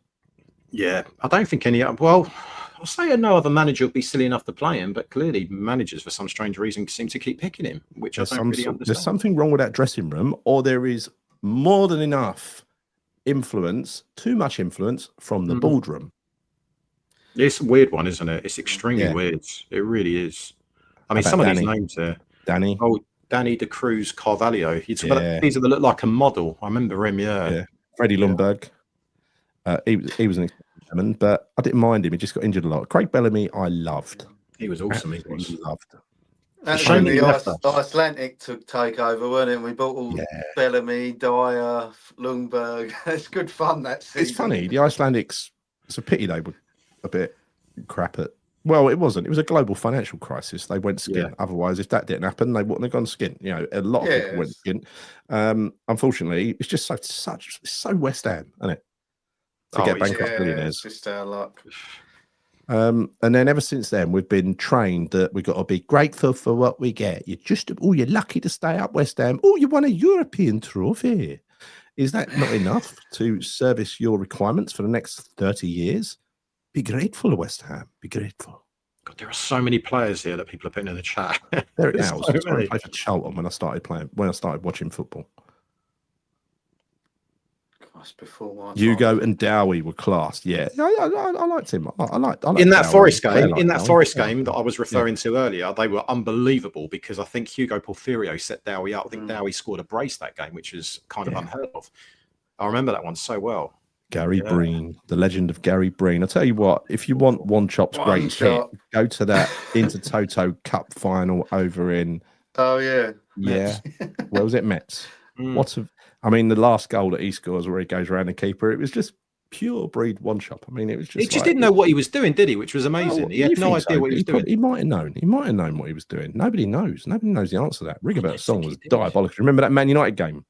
Yeah, I don't think any. Well, I'll say no other manager would be silly enough to play him, but clearly managers, for some strange reason, seem to keep picking him, which I don't really understand. There's something wrong with that dressing room, or there is more than enough influence, too much influence from the boardroom. It's a weird one, isn't it? It's extremely Yeah. weird. It really is. I mean, about some of Danny? these names there. Danny. Oh, Danny De Cruz Carvalho. You'd talk Yeah. about these that look like a model. I remember him. Yeah. Freddie Lundberg. He was an experiment, but I didn't mind him. He just got injured a lot. Craig Bellamy, I loved. He was awesome. He Absolutely was. loved. That's shame when he the left us. Icelandic took take over, weren't it? We bought all Bellamy, Dyer, Lundberg. It's good fun that season. It's funny. The Icelandics. It's a pity they were a bit crap at. Well, it wasn't. It was a global financial crisis. They went skint. Yeah. Otherwise, if that didn't happen, they wouldn't have gone skint. You know, a lot of people went skint. Unfortunately, it's just so West Ham, isn't it? To get bankrupt billionaires. It's just our luck. And then ever since then, we've been trained that we've got to be grateful for what we get. You're lucky to stay up, West Ham. Oh, you won a European trophy. Is that not enough to service your requirements for the next 30 years? Be grateful, West Ham. Be grateful. God, there are so many players here that people are putting in the chat. There it is. I was trying to play for Charlton when I started watching football. Before my Hugo and Dowie were classed. Yeah, I liked him. I liked in that Dowie. Forest game. Like In that Dowie. Forest game that I was referring to earlier, they were unbelievable because I think Hugo Porfirio set Dowie up. I think Dowie scored a brace that game, which is kind of unheard of. I remember that one so well. Gary Breen, the legend of Gary Breen. I tell you what, if you want One Chop's greatest hit, go to that Intertoto Cup final over in. Oh yeah, where was it? Metz. I mean, the last goal that he scores where he goes around the keeper, it was just pure breed One Chop. I mean, it was just. He just didn't know what he was doing, did he? Which was amazing. He had no idea what he was doing. He might have known. He might have known what he was doing. Nobody knows. Nobody knows the answer to that. Rigobert's song was diabolical. Remember that Man United game?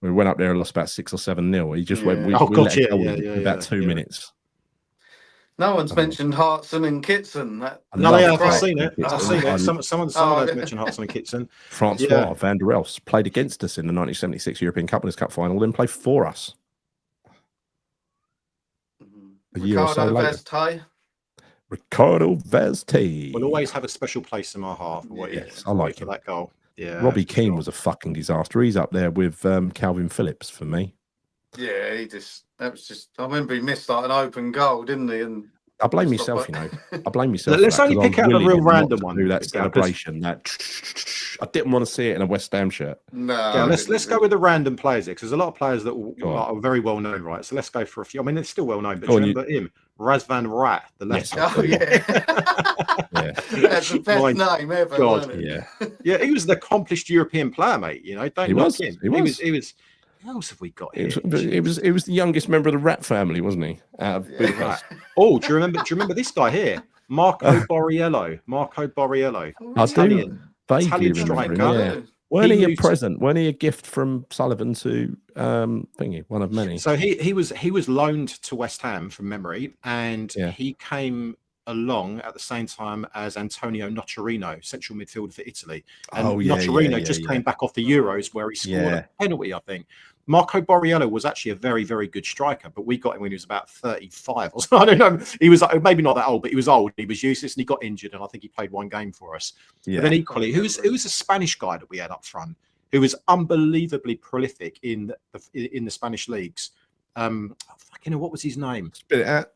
We went up there and lost about 6 or 7-0. He just went. We let it go in about 2 minutes. No one's mentioned Hartson and Kitson. I've seen it. I've seen it. Some of those mentioned Hartson and Kitson. Francois van der Elst played against us in the 1976 European Cup Winners' Cup final, then played for us. A year or so later. Ricardo Veste will always have a special place in my heart for what I like for that goal. Yeah, Robbie Keane was a fucking disaster. He's up there with Calvin Phillips for me. Yeah, I remember he missed like an open goal, didn't he? And I blame myself, you know. I blame myself. Let's only pick out the real random one. Do that celebration. I didn't want to see it in a West Ham shirt. No. Yeah, let's go with the random players because there's a lot of players that are very well known, right? So let's go for a few. I mean, they're still well known, but do you remember him? Razvan Rat, the left. Oh yeah. That's the best name ever. God, yeah. He was an accomplished European player, mate. You know, don't knock him. He was. Who else have we got here? It was the youngest member of the Rat family, wasn't he? Oh, do you remember this guy here? Marco Borriello. I do vaguely remember him. Yeah. Weren't he a present? Weren't he a gift from Sullivan to thingy? One of many. So he was loaned to West Ham from memory, and he came along at the same time as Antonio Nocerino, central midfielder for Italy. And Nocerino just came back off the Euros where he scored a penalty, I think. Marco Borriello was actually a very, very good striker, but we got him when he was about 35 or so. I don't know. He was maybe not that old, but he was old. He was useless and he got injured, and I think he played one game for us. Yeah. But then equally, who was a Spanish guy that we had up front who was unbelievably prolific in the Spanish leagues? What was his name? Spit it out.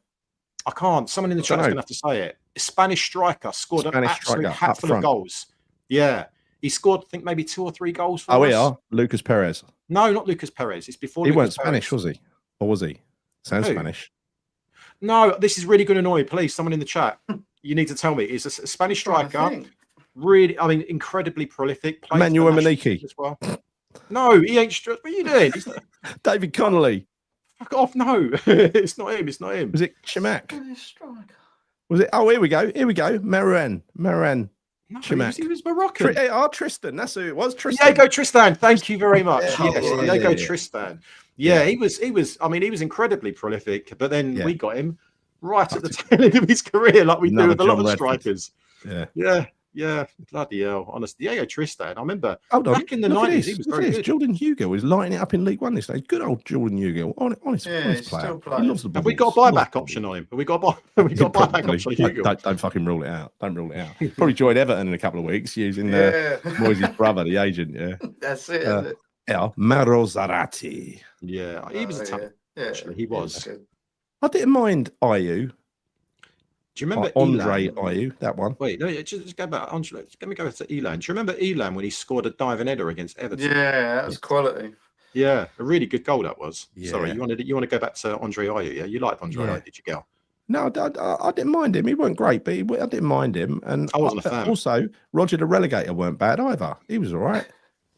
I can't. Someone in the chat is going to have to say it. A Spanish striker scored an absolute hatful of goals. Yeah. He scored, I think, maybe 2 or 3 goals for us. We are. Lucas Perez. No, not Lucas Perez. It's before he Lucas weren't Spanish, was he? Or was he? Sounds Spanish. No, this is really going to annoy me. Please, someone in the chat. You need to tell me. He's a Spanish striker. Really, I mean, incredibly prolific. Manuel Maniki as well. No, he ain't. What are you doing? David Connolly. Fuck off! No, it's not him. It's not him. Was it Chimac? Was it? Oh, here we go. Marouane. No, he was Moroccan. Tristan. That's who it was. Tristan. Diego Tristan. Thank you very much. Diego Tristan. Yeah, he was. I mean, he was incredibly prolific. But then we got him right at the tail end of his career, like we do with a lot of strikers. Yeah, bloody hell. Honestly, Diego Tristan. I remember back in the 90s, he was very good. Jordan Hugo was lighting it up in League One this day. Good old Jordan Hugo. Honest player. He loves the ball. Have we got a buyback option on him? Have we got a buyback option on Hugo? Don't fucking rule it out. Don't rule it out. Probably joined Everton in a couple of weeks using Moyes' brother, the agent. Yeah. That's it. Mauro Zarate. Yeah, he was a talent. Actually, he was. I didn't mind Ayew. Do you remember Andre Elan? Ayew, that one? Wait, no, just go back. Let me go to Elan. Do you remember Elan when he scored a diving header against Everton? Yeah, that was quality. Yeah, a really good goal that was. Yeah. Sorry, you want to go back to Andre Ayew? Yeah, you liked Andre Ayew, did you, Gal? No, I didn't mind him. He weren't great, but I didn't mind him. And I wasn't a fan. Also, Roger the Relegator weren't bad either. He was all right.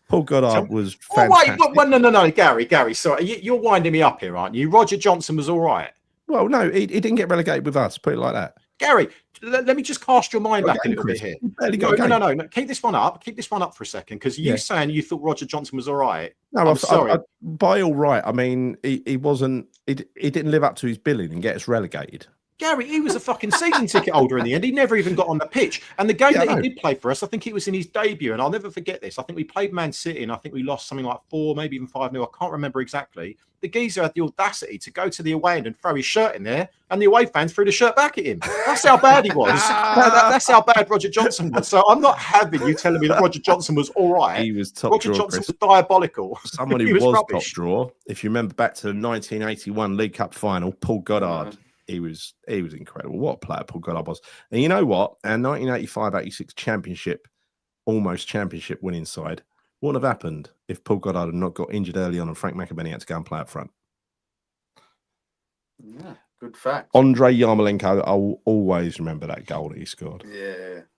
Paul Goddard was Oh, fantastic. wait, no, Gary, sorry, you're winding me up here, aren't you? Roger Johnson was all right. Well, no, he didn't get relegated with us. Put it like that. Gary, let me just cast your mind back a little bit here. No. Keep this one up. Keep this one up for a second, because you saying you thought Roger Johnson was all right. No, I'm sorry. By all right, I mean he wasn't. He didn't live up to his billing and get us relegated. Gary, he was a fucking season ticket holder in the end. He never even got on the pitch. And the game that he did play for us, I think it was in his debut, and I'll never forget this. I think we played Man City, and I think we lost something like 4, maybe even 5-0. I can't remember exactly. The geezer had the audacity to go to the away end and throw his shirt in there, and the away fans threw the shirt back at him. That's how bad he was. That's how bad Roger Johnson was. So I'm not having you telling me that Roger Johnson was all right. He was top Roger draw. Johnson was diabolical. Someone who was top draw. If you remember back to the 1981 League Cup final, Paul Goddard. He was incredible. What a player Paul Goddard was. And you know what? Our 1985-86 championship, almost championship winning side, what would have happened if Paul Goddard had not got injured early on and Frank McAvenny had to go and play up front? Yeah, good fact. Andre Yarmolenko, I will always remember that goal that he scored.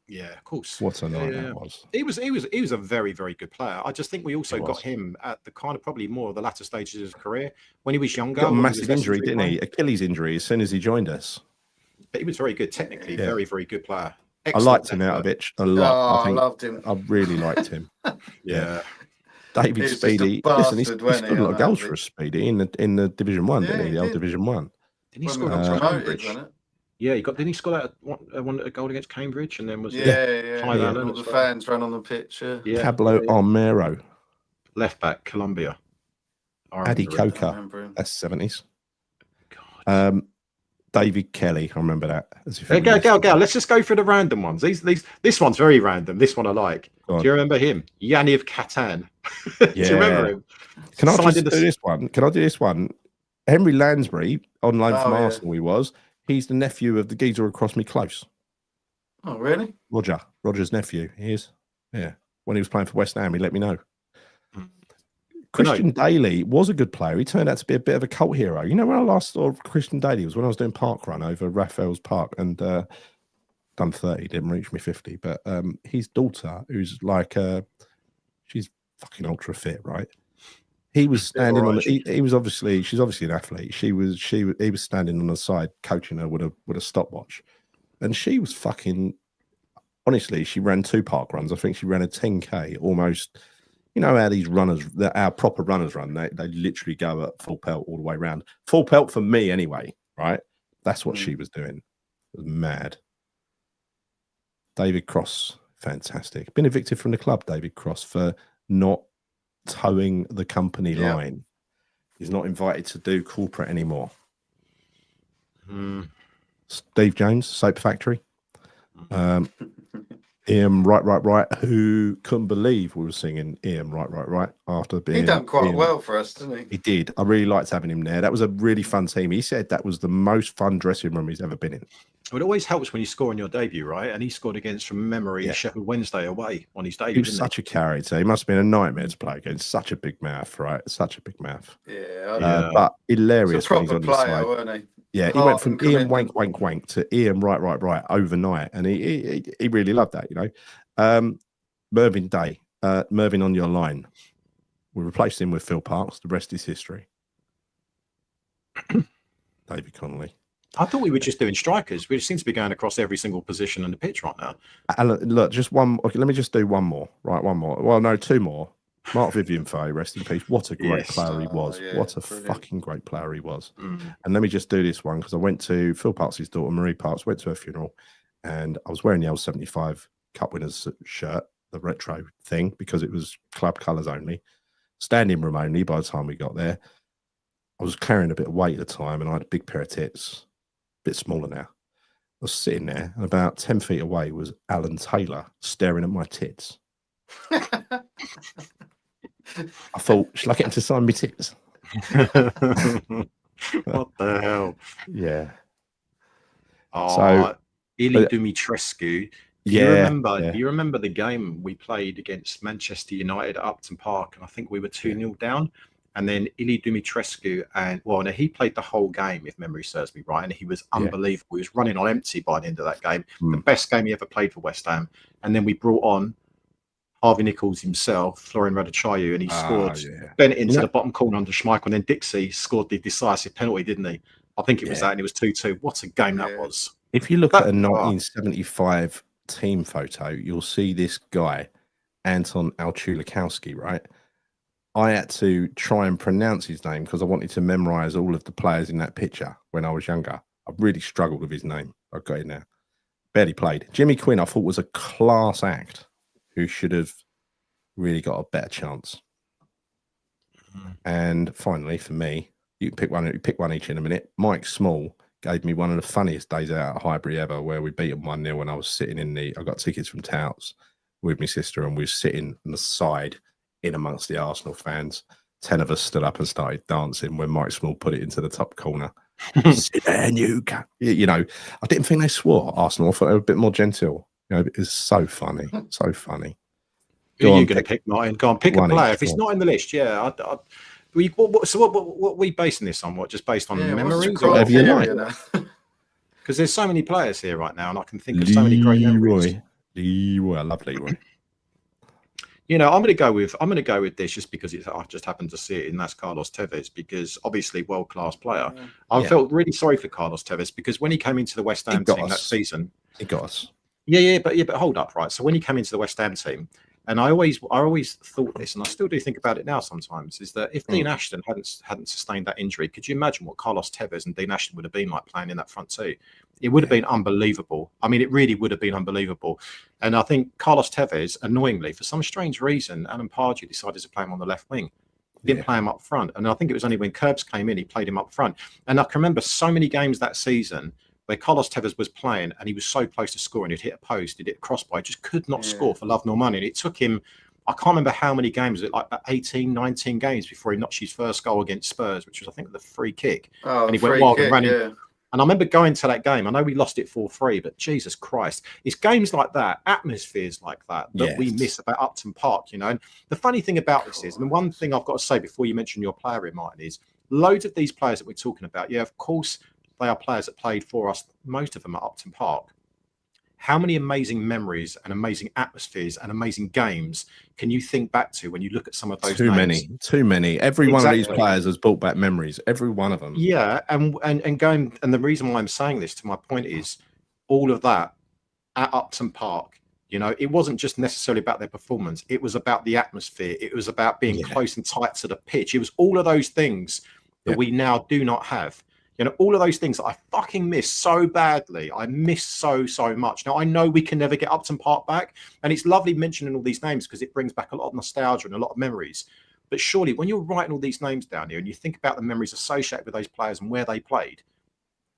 Yeah, of course. What a night that was. He was a very, very good player. I just think we also got him at the kind of probably more of the latter stages of his career when he was younger. He got a massive injury, didn't he? Achilles injury as soon as he joined us. But he was very good technically, very, very good player. Excellent. I liked him out of it a lot. I loved him. I really liked him. Yeah. David Speedy. Listen, he scored a lot of goals for us, Speedy, in the Division 1, didn't he? The old Division 1. Didn't he score promoted, wasn't it? Yeah, didn't he score a goal against Cambridge, and then was all the fans ran on the pitch. Yeah. Pablo Armero, left back, Colombia. Addy Coca, that's 70s. God. David Kelly, I remember that. Gal, let's just go through the random ones. This one's very random. This one I like. Do you remember him? Yaniv Katan. Do you remember him? Can I just do this one? Can I do this one? Henry Lansbury, on loan from Arsenal, he was. He's the nephew of the geezer across me close. Oh, really? Roger's nephew. He is. Yeah. When he was playing for West Ham, he let me know. Christian Daly was a good player. He turned out to be a bit of a cult hero. You know, when I last saw Christian Daly was when I was doing park run over Raphael's Park and done 30, didn't reach me 50. But his daughter, who's like, she's fucking ultra fit, right? He was standing on. He was obviously. She's obviously an athlete. He was standing on the side coaching her with a stopwatch, and she was fucking. Honestly, she ran 2 park runs. I think she ran a 10K almost. You know how these runners, our proper runners run. They literally go at full pelt all the way around. Full pelt for me anyway, right? That's what she was doing. It was mad. David Cross, fantastic. Been evicted from the club, David Cross, for not towing the company line. He's not invited to do corporate anymore. Steve Jones, Soap Factory. Ian Right, who couldn't believe we were singing Ian Right after being. He done quite well for us, didn't he? He did. I really liked having him there. That was a really fun team. He said that was the most fun dressing room he's ever been in. It always helps when you score on your debut, right? And he scored against, from memory, Sheffield Wednesday away on his debut. He was such a character. He must have been a nightmare to play against. Such a big mouth, right? Such a big mouth. But hilarious when he's on his side. Weren't he? Yeah, he went from Ian wank to Ian right overnight, and he really loved that, you know. Mervyn Day, Mervyn on your line. We replaced him with Phil Parks. The rest is history. David Connolly. I thought we were just doing strikers. We seem to be going across every single position on the pitch right now. Look, just one. Okay, let me just do one more. Right, one more. Well, no, 2 more. Mark Vivian Foe, rest in peace. What a great player he was. What a fucking great player he was. And let me just do this one because I went to Phil Parks' daughter, Marie Parks, went to her funeral, and I was wearing the L75 Cup Winners shirt, the retro thing, because it was club colours only. Standing room only by the time we got there. I was carrying a bit of weight at the time, and I had a big pair of tits, a bit smaller now. I was sitting there, and about 10 feet away was Alan Taylor staring at my tits. I thought, shall I get him to sign me tits? What the hell? Yeah. Oh, Ili Dumitrescu. Do you remember the game we played against Manchester United at Upton Park? And I think we were 2-0 down. And then Ili Dumitrescu, he played the whole game, if memory serves me right. And he was unbelievable. He was running on empty by the end of that game. The best game he ever played for West Ham. And then we brought on Harvey Nichols himself, Florian Radicaju, and he scored, bent it into the bottom corner under Schmeichel. And then Dixie scored the decisive penalty, didn't he? I think it was that, and it was 2-2. What a game that was. If you look at a 1975 team photo, you'll see this guy, Anton Alchulikowski, right? I had to try and pronounce his name because I wanted to memorize all of the players in that picture when I was younger. I really struggled with his name. I've got it now. Barely played. Jimmy Quinn, I thought, was a class act who should have really got a better chance. And finally, for me, you can pick one each in a minute. Mike Small gave me one of the funniest days out at Highbury ever, where we beat them 1-0 when I was sitting I got tickets from Touts with my sister, and we were sitting on the side in amongst the Arsenal fans. 10 of us stood up and started dancing when Mike Small put it into the top corner. Sit there, you know, I didn't think they swore, Arsenal. I thought they were a bit more gentle. You know, it's so funny. So funny. Who are you going to pick, Martyn? Go on, pick a player. If it's not in the list, what are we basing this on? What, just based on memories? Whatever you like. Because there's so many players here right now, and I can think of so many great memories. Leroy, I love Leroy. You know, I'm going to go with this just because I just happened to see it, and that's Carlos Tevez, because obviously world-class player. I felt really sorry for Carlos Tevez because when he came into the West Ham team that season, he got us. But hold up, right? So when he came into the West Ham team, and I always thought this, and I still do think about it now sometimes, is that if Dean Ashton hadn't sustained that injury, could you imagine what Carlos Tevez and Dean Ashton would have been like playing in that front two? It would have been unbelievable. I mean, it really would have been unbelievable. And I think Carlos Tevez, annoyingly, for some strange reason, Alan Pardew decided to play him on the left wing. He didn't play him up front. And I think it was only when Curbs came in, he played him up front. And I can remember so many games that season where Carlos Tevez was playing and he was so close to scoring. He'd hit a post, he'd hit a crossbar, just could not score for love nor money. And it took him, I can't remember how many games, like 18, 19 games before he notched his first goal against Spurs, which was, I think, the free kick. And he went wild and ran in. And I remember going to that game. I know we lost it 4-3, but Jesus Christ, it's games like that, atmospheres like that we miss about Upton Park, you know. And the funny thing about this is, and one thing I've got to say before you mention your player in Martyn, is loads of these players that we're talking about, of course, they are players that played for us, most of them at Upton Park. How many amazing memories and amazing atmospheres and amazing games can you think back to when you look at some of those names? Too many. Every one of these players has brought back memories. Every one of them. Yeah, and the reason why I'm saying this, to my point, is all of that at Upton Park. You know, it wasn't just necessarily about their performance. It was about the atmosphere. It was about being close and tight to the pitch. It was all of those things that we now do not have. You know, all of those things that I fucking miss so badly. I miss so much. Now, I know we can never get Upton Park back. And it's lovely mentioning all these names because it brings back a lot of nostalgia and a lot of memories. But surely when you're writing all these names down here and you think about the memories associated with those players and where they played,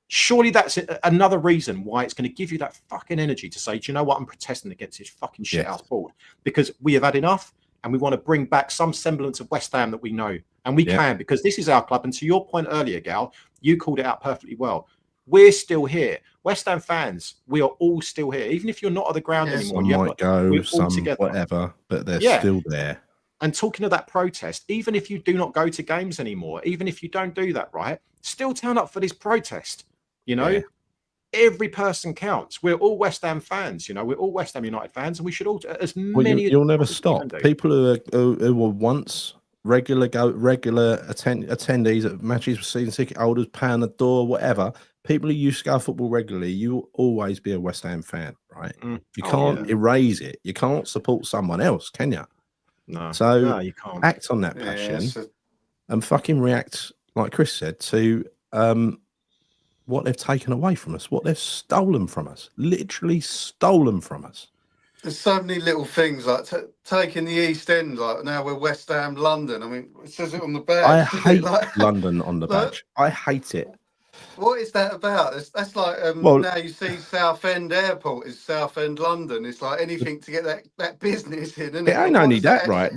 surely that's another reason why it's going to give you that fucking energy to say, do you know what? I'm protesting against this fucking shithouse board because we have had enough and we want to bring back some semblance of West Ham that we know. And we can, because this is our club. And to your point earlier, Gal, you called it out perfectly well. We're still here. West Ham fans, we are all still here. Even if you're not at the ground anymore. Some might go, some whatever, but they're still there. And talking of that protest, even if you do not go to games anymore, even if you don't do that, right, still turn up for this protest. You know, every person counts. We're all West Ham fans. You know, we're all West Ham United fans, and we should all, as many. You'll never stop. People who were once regular attendees at matches, season ticket holders, pound the door, whatever. People who used to go football regularly, you will always be a West Ham fan, right? You can't erase it. You can't support someone else, can you? No, you can't. Act on that passion and fucking react, like Chris said, to what they've taken away from us, what they've stolen from us, literally stolen from us. There's so many little things like taking the East End, like now we're West Ham London. I mean, it says it on the badge. I hate London on the badge. I hate it. What is that about? That's like Well, now you see Southend Airport is Southend London. It's like anything to get that business in, isn't it it? ain't only that, right?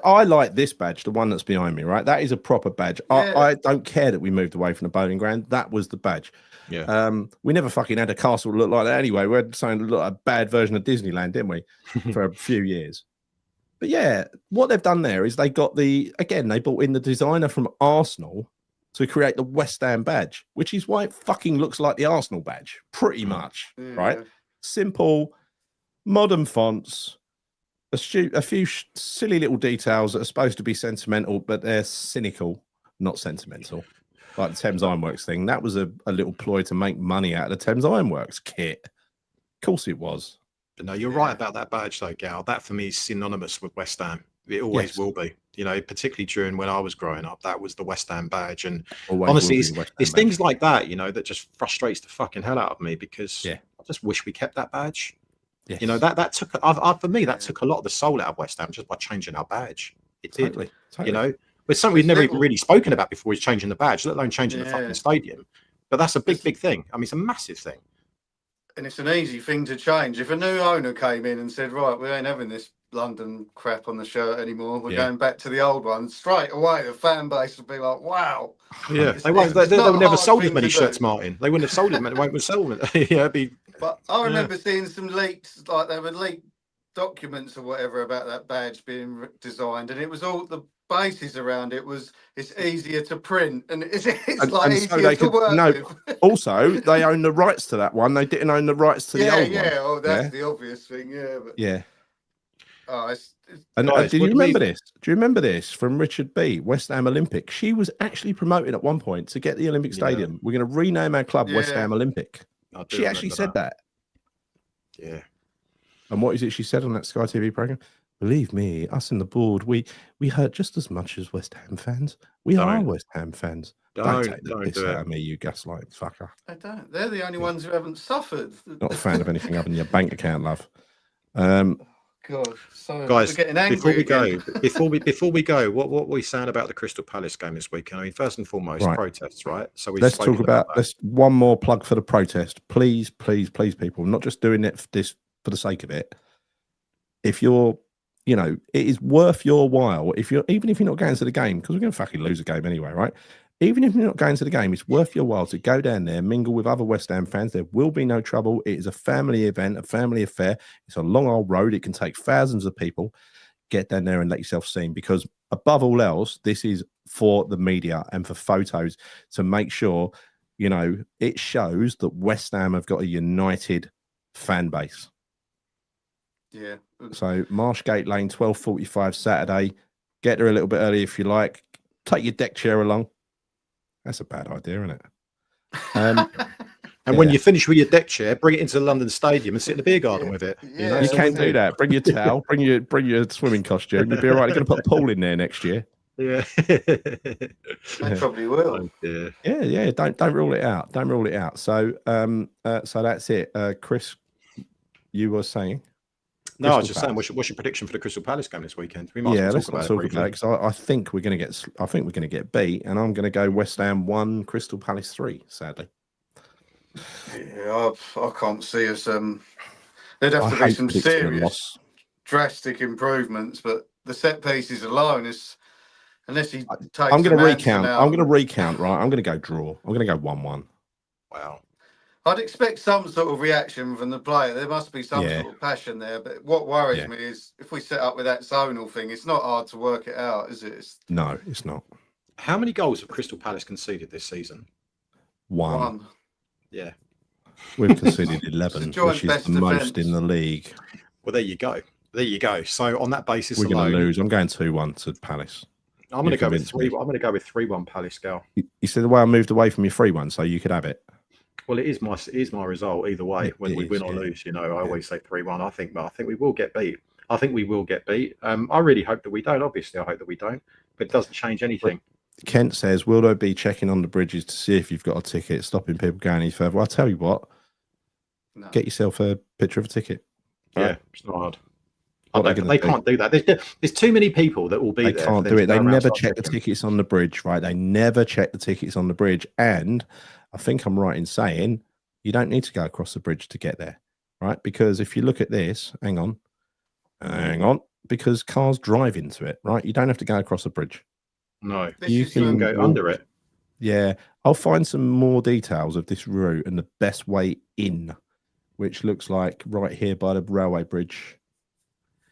I like this badge, the one that's behind me, right? That is a proper badge. Yeah. I don't care that we moved away from the bowling ground. That was the badge. Yeah. We never fucking had a castle look like that anyway. We had something look like a bad version of Disneyland, didn't we? For a few years. But yeah, what they've done there is they brought in the designer from Arsenal to create the West Ham badge, which is why it fucking looks like the Arsenal badge, pretty much, right? Simple, modern fonts, a few silly little details that are supposed to be sentimental, but they're cynical, not sentimental. Like the Thames Ironworks thing. That was a little ploy to make money out of the Thames Ironworks kit. Of course it was. But no, you're right about that badge, though, Gal. That for me is synonymous with West Ham. It always will be. You know, particularly during when I was growing up, that was the West Ham badge. And Always honestly, it's things like that, you know, that just frustrates the fucking hell out of me because I just wish we kept that badge. Yes. You know, that took for me, that took a lot of the soul out of West Ham just by changing our badge. It did. Totally. You know, it's something we've never even really spoken about before is changing the badge, let alone changing the fucking stadium. But that's a big thing. I mean, it's a massive thing. And it's an easy thing to change. If a new owner came in and said, right, we ain't having this London crap on the shirt anymore, we're going back to the old one, straight away the fan base would be like, wow. Yeah, they would never sold as many shirts, Martin. They wouldn't have sold them, and they won't sell them. But I remember seeing some leaks, like there were leaked documents or whatever about that badge being designed, and it was all the basis around it was it's easier to print and it's easier to work with. Also, they own the rights to that one. They didn't own the rights to the old one. Oh, that's the obvious thing. Did you remember this? Do you remember this from Richard B? West Ham Olympic. She was actually promoted at one point to get the Olympic Stadium. We're going to rename our club West Ham Olympic. She actually said that. Yeah. And what is it she said on that Sky TV program? Believe me, us in the board, we hurt just as much as West Ham fans. We are West Ham fans. Don't take the piss out of me, you gaslight fucker. I don't. They're the only ones who haven't suffered. Not a fan of anything other than your bank account, love. God, sorry, guys, getting angry before we go, what were we saying about the Crystal Palace game this weekend? I mean, first and foremost, protests, right? So let's talk about let's one more plug for the protest, please, people. I'm not just doing it for the sake of it. If you're, you know, it is worth your while. Even if you're not going to the game, because we're going to fucking lose a game anyway, right? Even if you're not going to the game, it's worth your while to go down there, mingle with other West Ham fans. There will be no trouble. It is a family event, a family affair. It's a long old road. It can take thousands of people. Get down there and let yourself seen, because above all else, this is for the media and for photos to make sure, you know, it shows that West Ham have got a united fan base. Yeah. So Marshgate Lane, 12:45 Saturday. Get there a little bit early if you like. Take your deck chair along. That's a bad idea, isn't it? And when you finish with your deck chair, bring it into the London Stadium and sit in the beer garden with it. You know? You can't do that. Bring your towel. Bring your swimming costume. You'll be all right. You're going to put a pool in there next year. Yeah, they probably will. Yeah. Don't rule it out. Don't rule it out. So so that's it. Chris, you were saying? No, I was just saying. What's your prediction for the Crystal Palace game this weekend? We might let's talk about it because I think we're going to get beat, and I'm going to go West Ham 1, Crystal Palace 3. Sadly. Yeah, I can't see us. There'd have to be some serious, drastic improvements, but the set pieces alone is, unless he takes. I'm going to recount. I'm going to recount. Right, I'm going to go draw. I'm going to go 1-1. Wow. I'd expect some sort of reaction from the player. There must be some sort of passion there. But what worries me is if we set up with that zonal thing, it's not hard to work it out, is it? No, it's not. How many goals have Crystal Palace conceded this season? 1. Yeah. We've conceded 11, which is the most in the league. Well, there you go. So on that basis, we're going to lose. I'm going 2-1 to Palace. I'm going to go with 3. I'm going to go with 3-1 Palace, Gal. You said the way I moved away from your 3-1, so you could have it. Well, it is my result either way. When we win or lose, you know, I always say 3-1. I think we will get beat. I really hope that we don't. Obviously, I hope that we don't. But it doesn't change anything. Kent says, will they be checking on the bridges to see if you've got a ticket, stopping people going any further? Well, I'll tell you what. No. Get yourself a picture of a ticket. Yeah, it's not hard. They can't do that. There's too many people that will be They there. can't do it. They never check the tickets on the bridge, right? They never check the tickets on the bridge. And I think I'm right in saying you don't need to go across the bridge to get there, right? Because if you look at this, hang on, because cars drive into it, right? You don't have to go across the bridge. No, You can go under it. Yeah, I'll find some more details of this route and the best way in, which looks like right here by the railway bridge.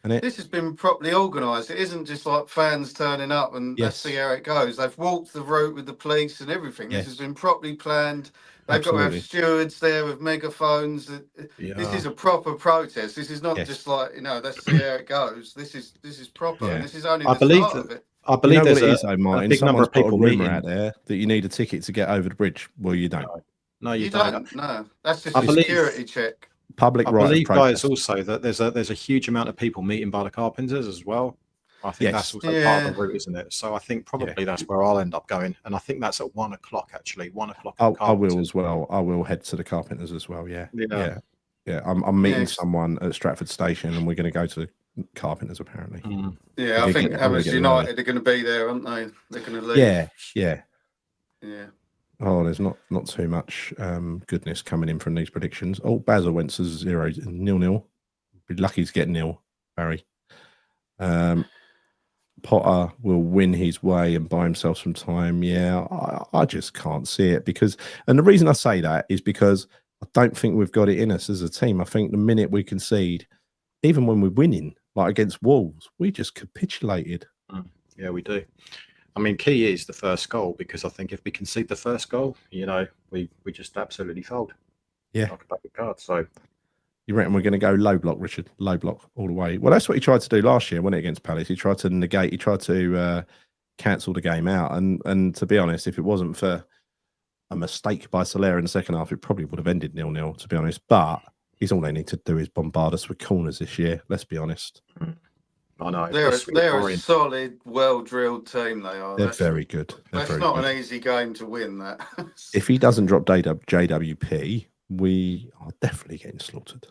And this has been properly organised. It isn't just like fans turning up and let's see how it goes. They've walked the route with the police and everything. This has been properly planned. They've got to have stewards there with megaphones. This is a proper protest. This is not just like, let's see how it goes. This is proper. And this is only the start of it. I believe there's a big number of people meeting out there that you need a ticket to get over the bridge. Well, you don't. No, you don't. No, that's just a security check. Public right. I believe, guys, also that there's a huge amount of people meeting by the carpenters as well. I think that's also part of the route, isn't it? So I think probably that's where I'll end up going, and I think that's at 1 o'clock actually. 1 o'clock. I will as well. I will head to the carpenters as well. Yeah. I'm meeting someone at Stratford Station, and we're going to go to the carpenters apparently. Yeah, I think Hammers United are going to be there, aren't they? They're going to leave. Yeah. Oh, there's not too much goodness coming in from these predictions. Oh, Basil went to 0-0. Be lucky to get 0, Barry. Potter will win his way and buy himself some time. Yeah, I just can't see it and the reason I say that is because I don't think we've got it in us as a team. I think the minute we concede, even when we're winning, like against Wolves, we just capitulated. Yeah, we do. I mean, key is the first goal, because I think if we concede the first goal, we just absolutely fold. Yeah. Like a pack of cards. So you reckon we're going to go low block, Richard? Low block all the way. Well, that's what he tried to do last year, wasn't it, against Palace? He tried to negate, he tried to cancel the game out. And to be honest, if it wasn't for a mistake by Soler in the second half, it probably would have ended 0-0, to be honest. But all they need to do is bombard us with corners this year, let's be honest. I know. They're a solid, well-drilled team, they are. They're very good. That's not an easy game to win, that. If he doesn't drop JWP, we are definitely getting slaughtered.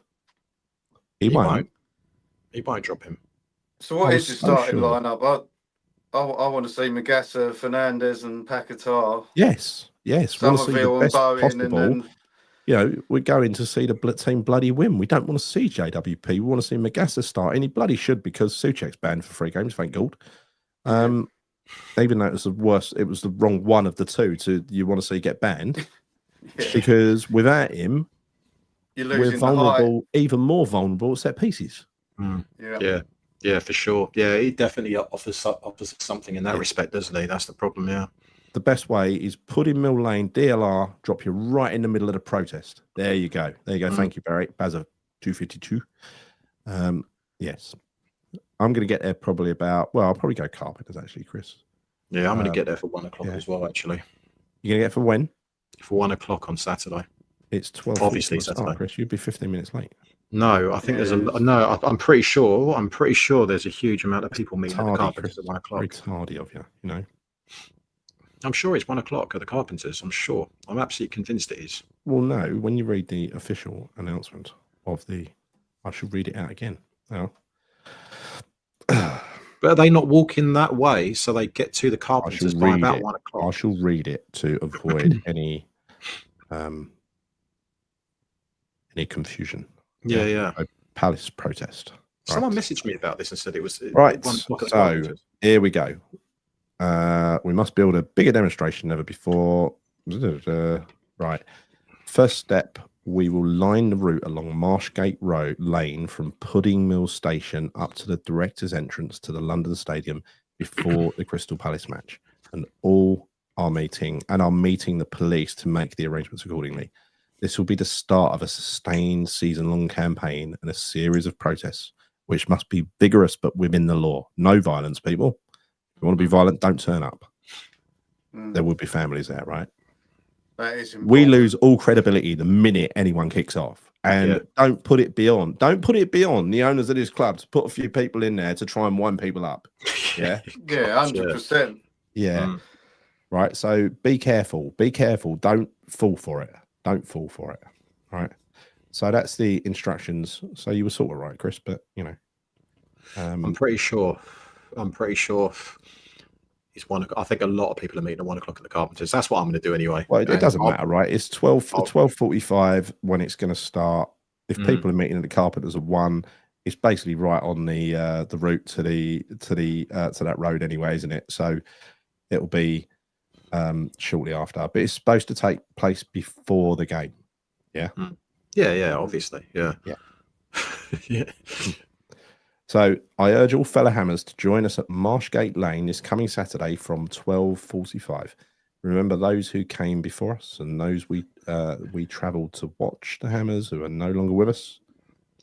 He won't. He won't drop him. So what is the starting lineup? I want to see Magassa, Fernandez and Paquetá. Yes. Somerville and Bowen. And then... we're going to see the team bloody win. We don't want to see JWP. We want to see Magassa start. And he bloody should, because Souček's banned for 3 games, thank God. Even though it was the worst, it was the wrong one of the two you want to see get banned. Because without him, we're vulnerable, even more vulnerable at set pieces. Yeah, for sure. Yeah, he definitely offers something in that respect, doesn't he? That's the problem, yeah. The best way is put in Mill Lane, DLR, drop you right in the middle of the protest. There you go. Thank you, Barry. Bazza 252. Yes. I'm going to get there probably I'll probably go carpenters, actually, Chris. Yeah, I'm going to get there for 1 o'clock as well, actually. You're going to get for when? For 1 o'clock on Saturday. It's 12. Obviously, Saturday. Chris, you'd be 15 minutes late. No, I think I'm pretty sure there's a huge amount of people meeting at the Carpenters at 1 o'clock. Very tardy of you, I'm sure it's 1 o'clock at the Carpenters. I'm sure. I'm absolutely convinced it is. Well, no, when you read the official announcement I should read it out again now. But are they not walking that way so they get to the Carpenters by about 1 o'clock? I shall read it to avoid any confusion. Yeah. Palace protest. Someone messaged me about this and said it was 1 o'clock. So here we go. We must build a bigger demonstration than ever before. Right. First step, we will line the route along Marshgate Road Lane from Pudding Mill Station up to the director's entrance to the London Stadium before the Crystal Palace match. And all are meeting the police to make the arrangements accordingly. This will be the start of a sustained season-long campaign and a series of protests, which must be vigorous but within the law. No violence, people. If you want to be violent, don't turn up. There will be families there, right? That is important. We lose all credibility the minute anyone kicks off. And don't put it beyond the owners of this club to put a few people in there to try and wind people up. Yeah? Yeah, 100%. Yeah. Right. So be careful. Be careful. Don't fall for it. Don't fall for it. Right. So that's the instructions. So you were sort of right, Chris, but I'm pretty sure. It's 1 o'clock. I think a lot of people are meeting at 1 o'clock at the Carpenters. That's what I'm going to do anyway. Well, it doesn't matter, right? It's 12:45 when it's going to start. If people are meeting at the Carpenters at 1, it's basically right on the route to that road anyway, isn't it? So it'll be shortly after, but it's supposed to take place before the game. Yeah. Yeah, obviously. Yeah. Yeah. So I urge all fellow Hammers to join us at Marshgate Lane this coming Saturday from 12:45. Remember those who came before us and those we travelled to watch the Hammers who are no longer with us.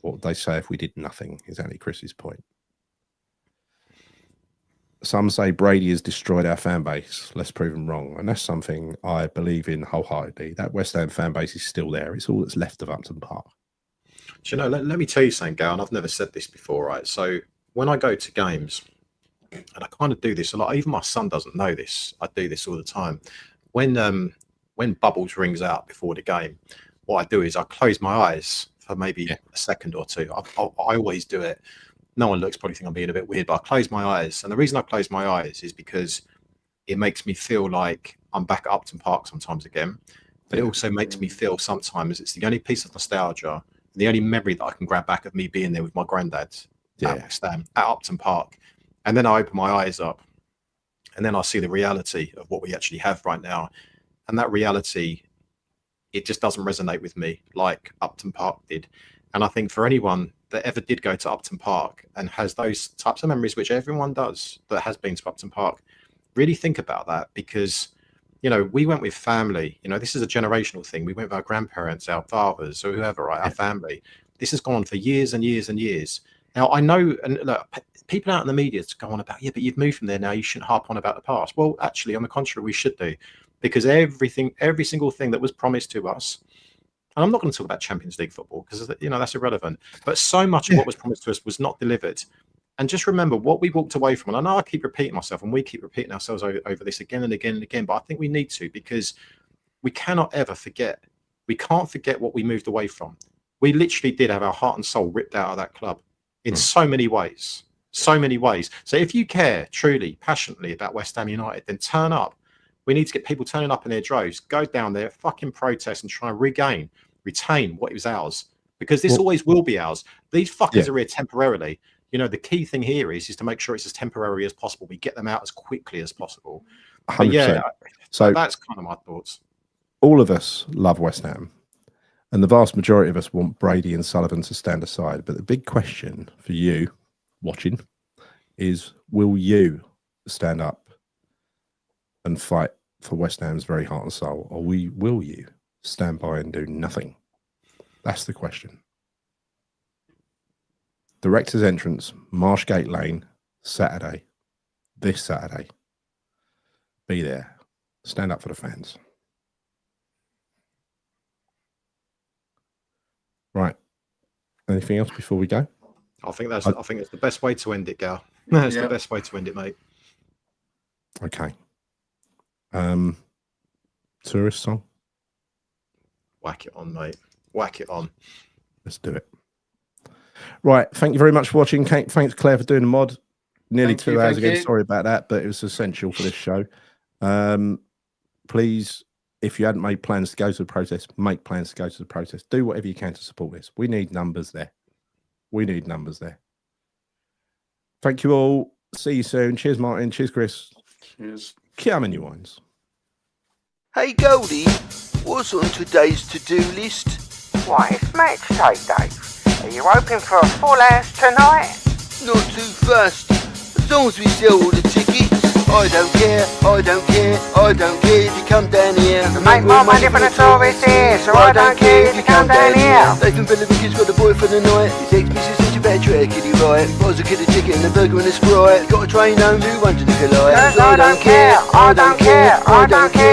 What would they say if we did nothing? Is Andy Chris's point. Some say Brady has destroyed our fan base. Let's prove them wrong. And that's something I believe in wholeheartedly. That West Ham fan base is still there. It's all that's left of Upton Park. Do you know, let me tell you something, Gal, and I've never said this before, right? So when I go to games, and I kind of do this a lot, even my son doesn't know this, I do this all the time. When Bubbles rings out before the game, what I do is I close my eyes for maybe a second or two. I always do it. No one looks, probably think I'm being a bit weird, but I close my eyes. And the reason I close my eyes is because it makes me feel like I'm back at Upton Park sometimes again. But it also makes me feel sometimes it's the only piece of nostalgia, the only memory that I can grab back of me being there with my granddad at West Ham, at Upton Park. And then I open my eyes up and then I see the reality of what we actually have right now. And that reality, it just doesn't resonate with me like Upton Park did. And I think for anyone that ever did go to Upton Park and has those types of memories, which everyone does that has been to Upton Park, really think about that because, you know, we went with family. You know, this is a generational thing. We went with our grandparents, our fathers, or whoever, right? Our family. This has gone on for years and years and years. Now, I know, and look, people out in the media to go on about, yeah, but you've moved from there now. You shouldn't harp on about the past. Well, actually, on the contrary, we should do, because every single thing that was promised to us, and I'm not going to talk about Champions League football because, you know, that's irrelevant, but so much of what was promised to us was not delivered. And just remember what we walked away from. And I know I keep repeating myself and we keep repeating ourselves over this again and again and again, but I think we need to, because we cannot ever forget. We can't forget what we moved away from. We literally did have our heart and soul ripped out of that club in so many ways. So many ways. So if you care truly, passionately about West Ham United, then turn up. We need to get people turning up in their droves. Go down there, fucking protest and try and retain what was ours. Because this always will be ours. These fuckers are here temporarily. You know, the key thing here is to make sure it's as temporary as possible. We get them out as quickly as possible. But yeah, so that's kind of my thoughts. All of us love West Ham. And the vast majority of us want Brady and Sullivan to stand aside. But the big question for you watching is, will you stand up and fight for West Ham's very heart and soul? Or will you stand by and do nothing? That's the question. Director's entrance, Marshgate Lane, Saturday. This Saturday. Be there. Stand up for the fans. Right. Anything else before we go? I think it's the best way to end it, Gal. It's the best way to end it, mate. Okay. Tourist song? Whack it on, mate. Whack it on. Let's do it. Right. Thank you very much for watching. Thanks, Claire, for doing the mod. Nearly 2 hours again. Sorry about that, but it was essential for this show. Please, if you hadn't made plans to go to the protest, make plans to go to the protest. Do whatever you can to support this. We need numbers there. Thank you all. See you soon. Cheers, Martin. Cheers, Chris. Cheers. Come on, you wines. Hey Goldie, what's on today's to-do list? Why, it's match day, Dave. Are you hoping for a full house tonight? Not too fast. As long as we sell all the tickets. I don't care if you come down here. Make more money from the tourists here, so I don't care if you come down here. Nathan Billericker's got a boy for the night. His ex-missus said you better treat her kiddie right. He buys a kid a ticket and a burger and a Sprite. Got a train home, 200 if you like. Cause I don't care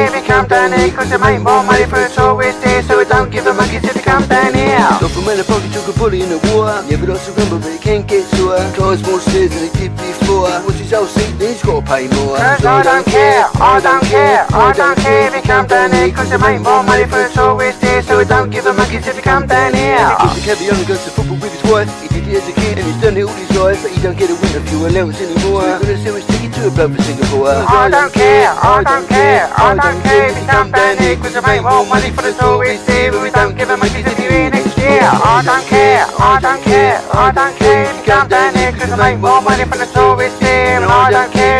if you come down here, cause you make more money for the tourists here, so I don't give a monkey if you come down here. Stop from when a pocket took a bully in the water. Yeah, but lots of rumble, but it can't get sore. Cars more stairs than it did before. Singapore. What's his whole seat, he's got to pay more. Cause I don't care, I don't care, I don't care if you come down here. Cause they make more money for the tourists here. So we don't give a monkeys if you come down here. The cabbie only goes to football with his wife. He did it as a kid and he's done it all his life. But he don't get a winter fuel allowance anymore. So we're gonna sell his ticket to a bloke for Singapore. I don't care, I don't care, I don't care if you come down here. Cause they make more money for the tourists here. But we don't give a monkeys if you're here next year. I don't care, I don't care, I don't care if you come down here. Cause they make more money for the tourists here. And I don't care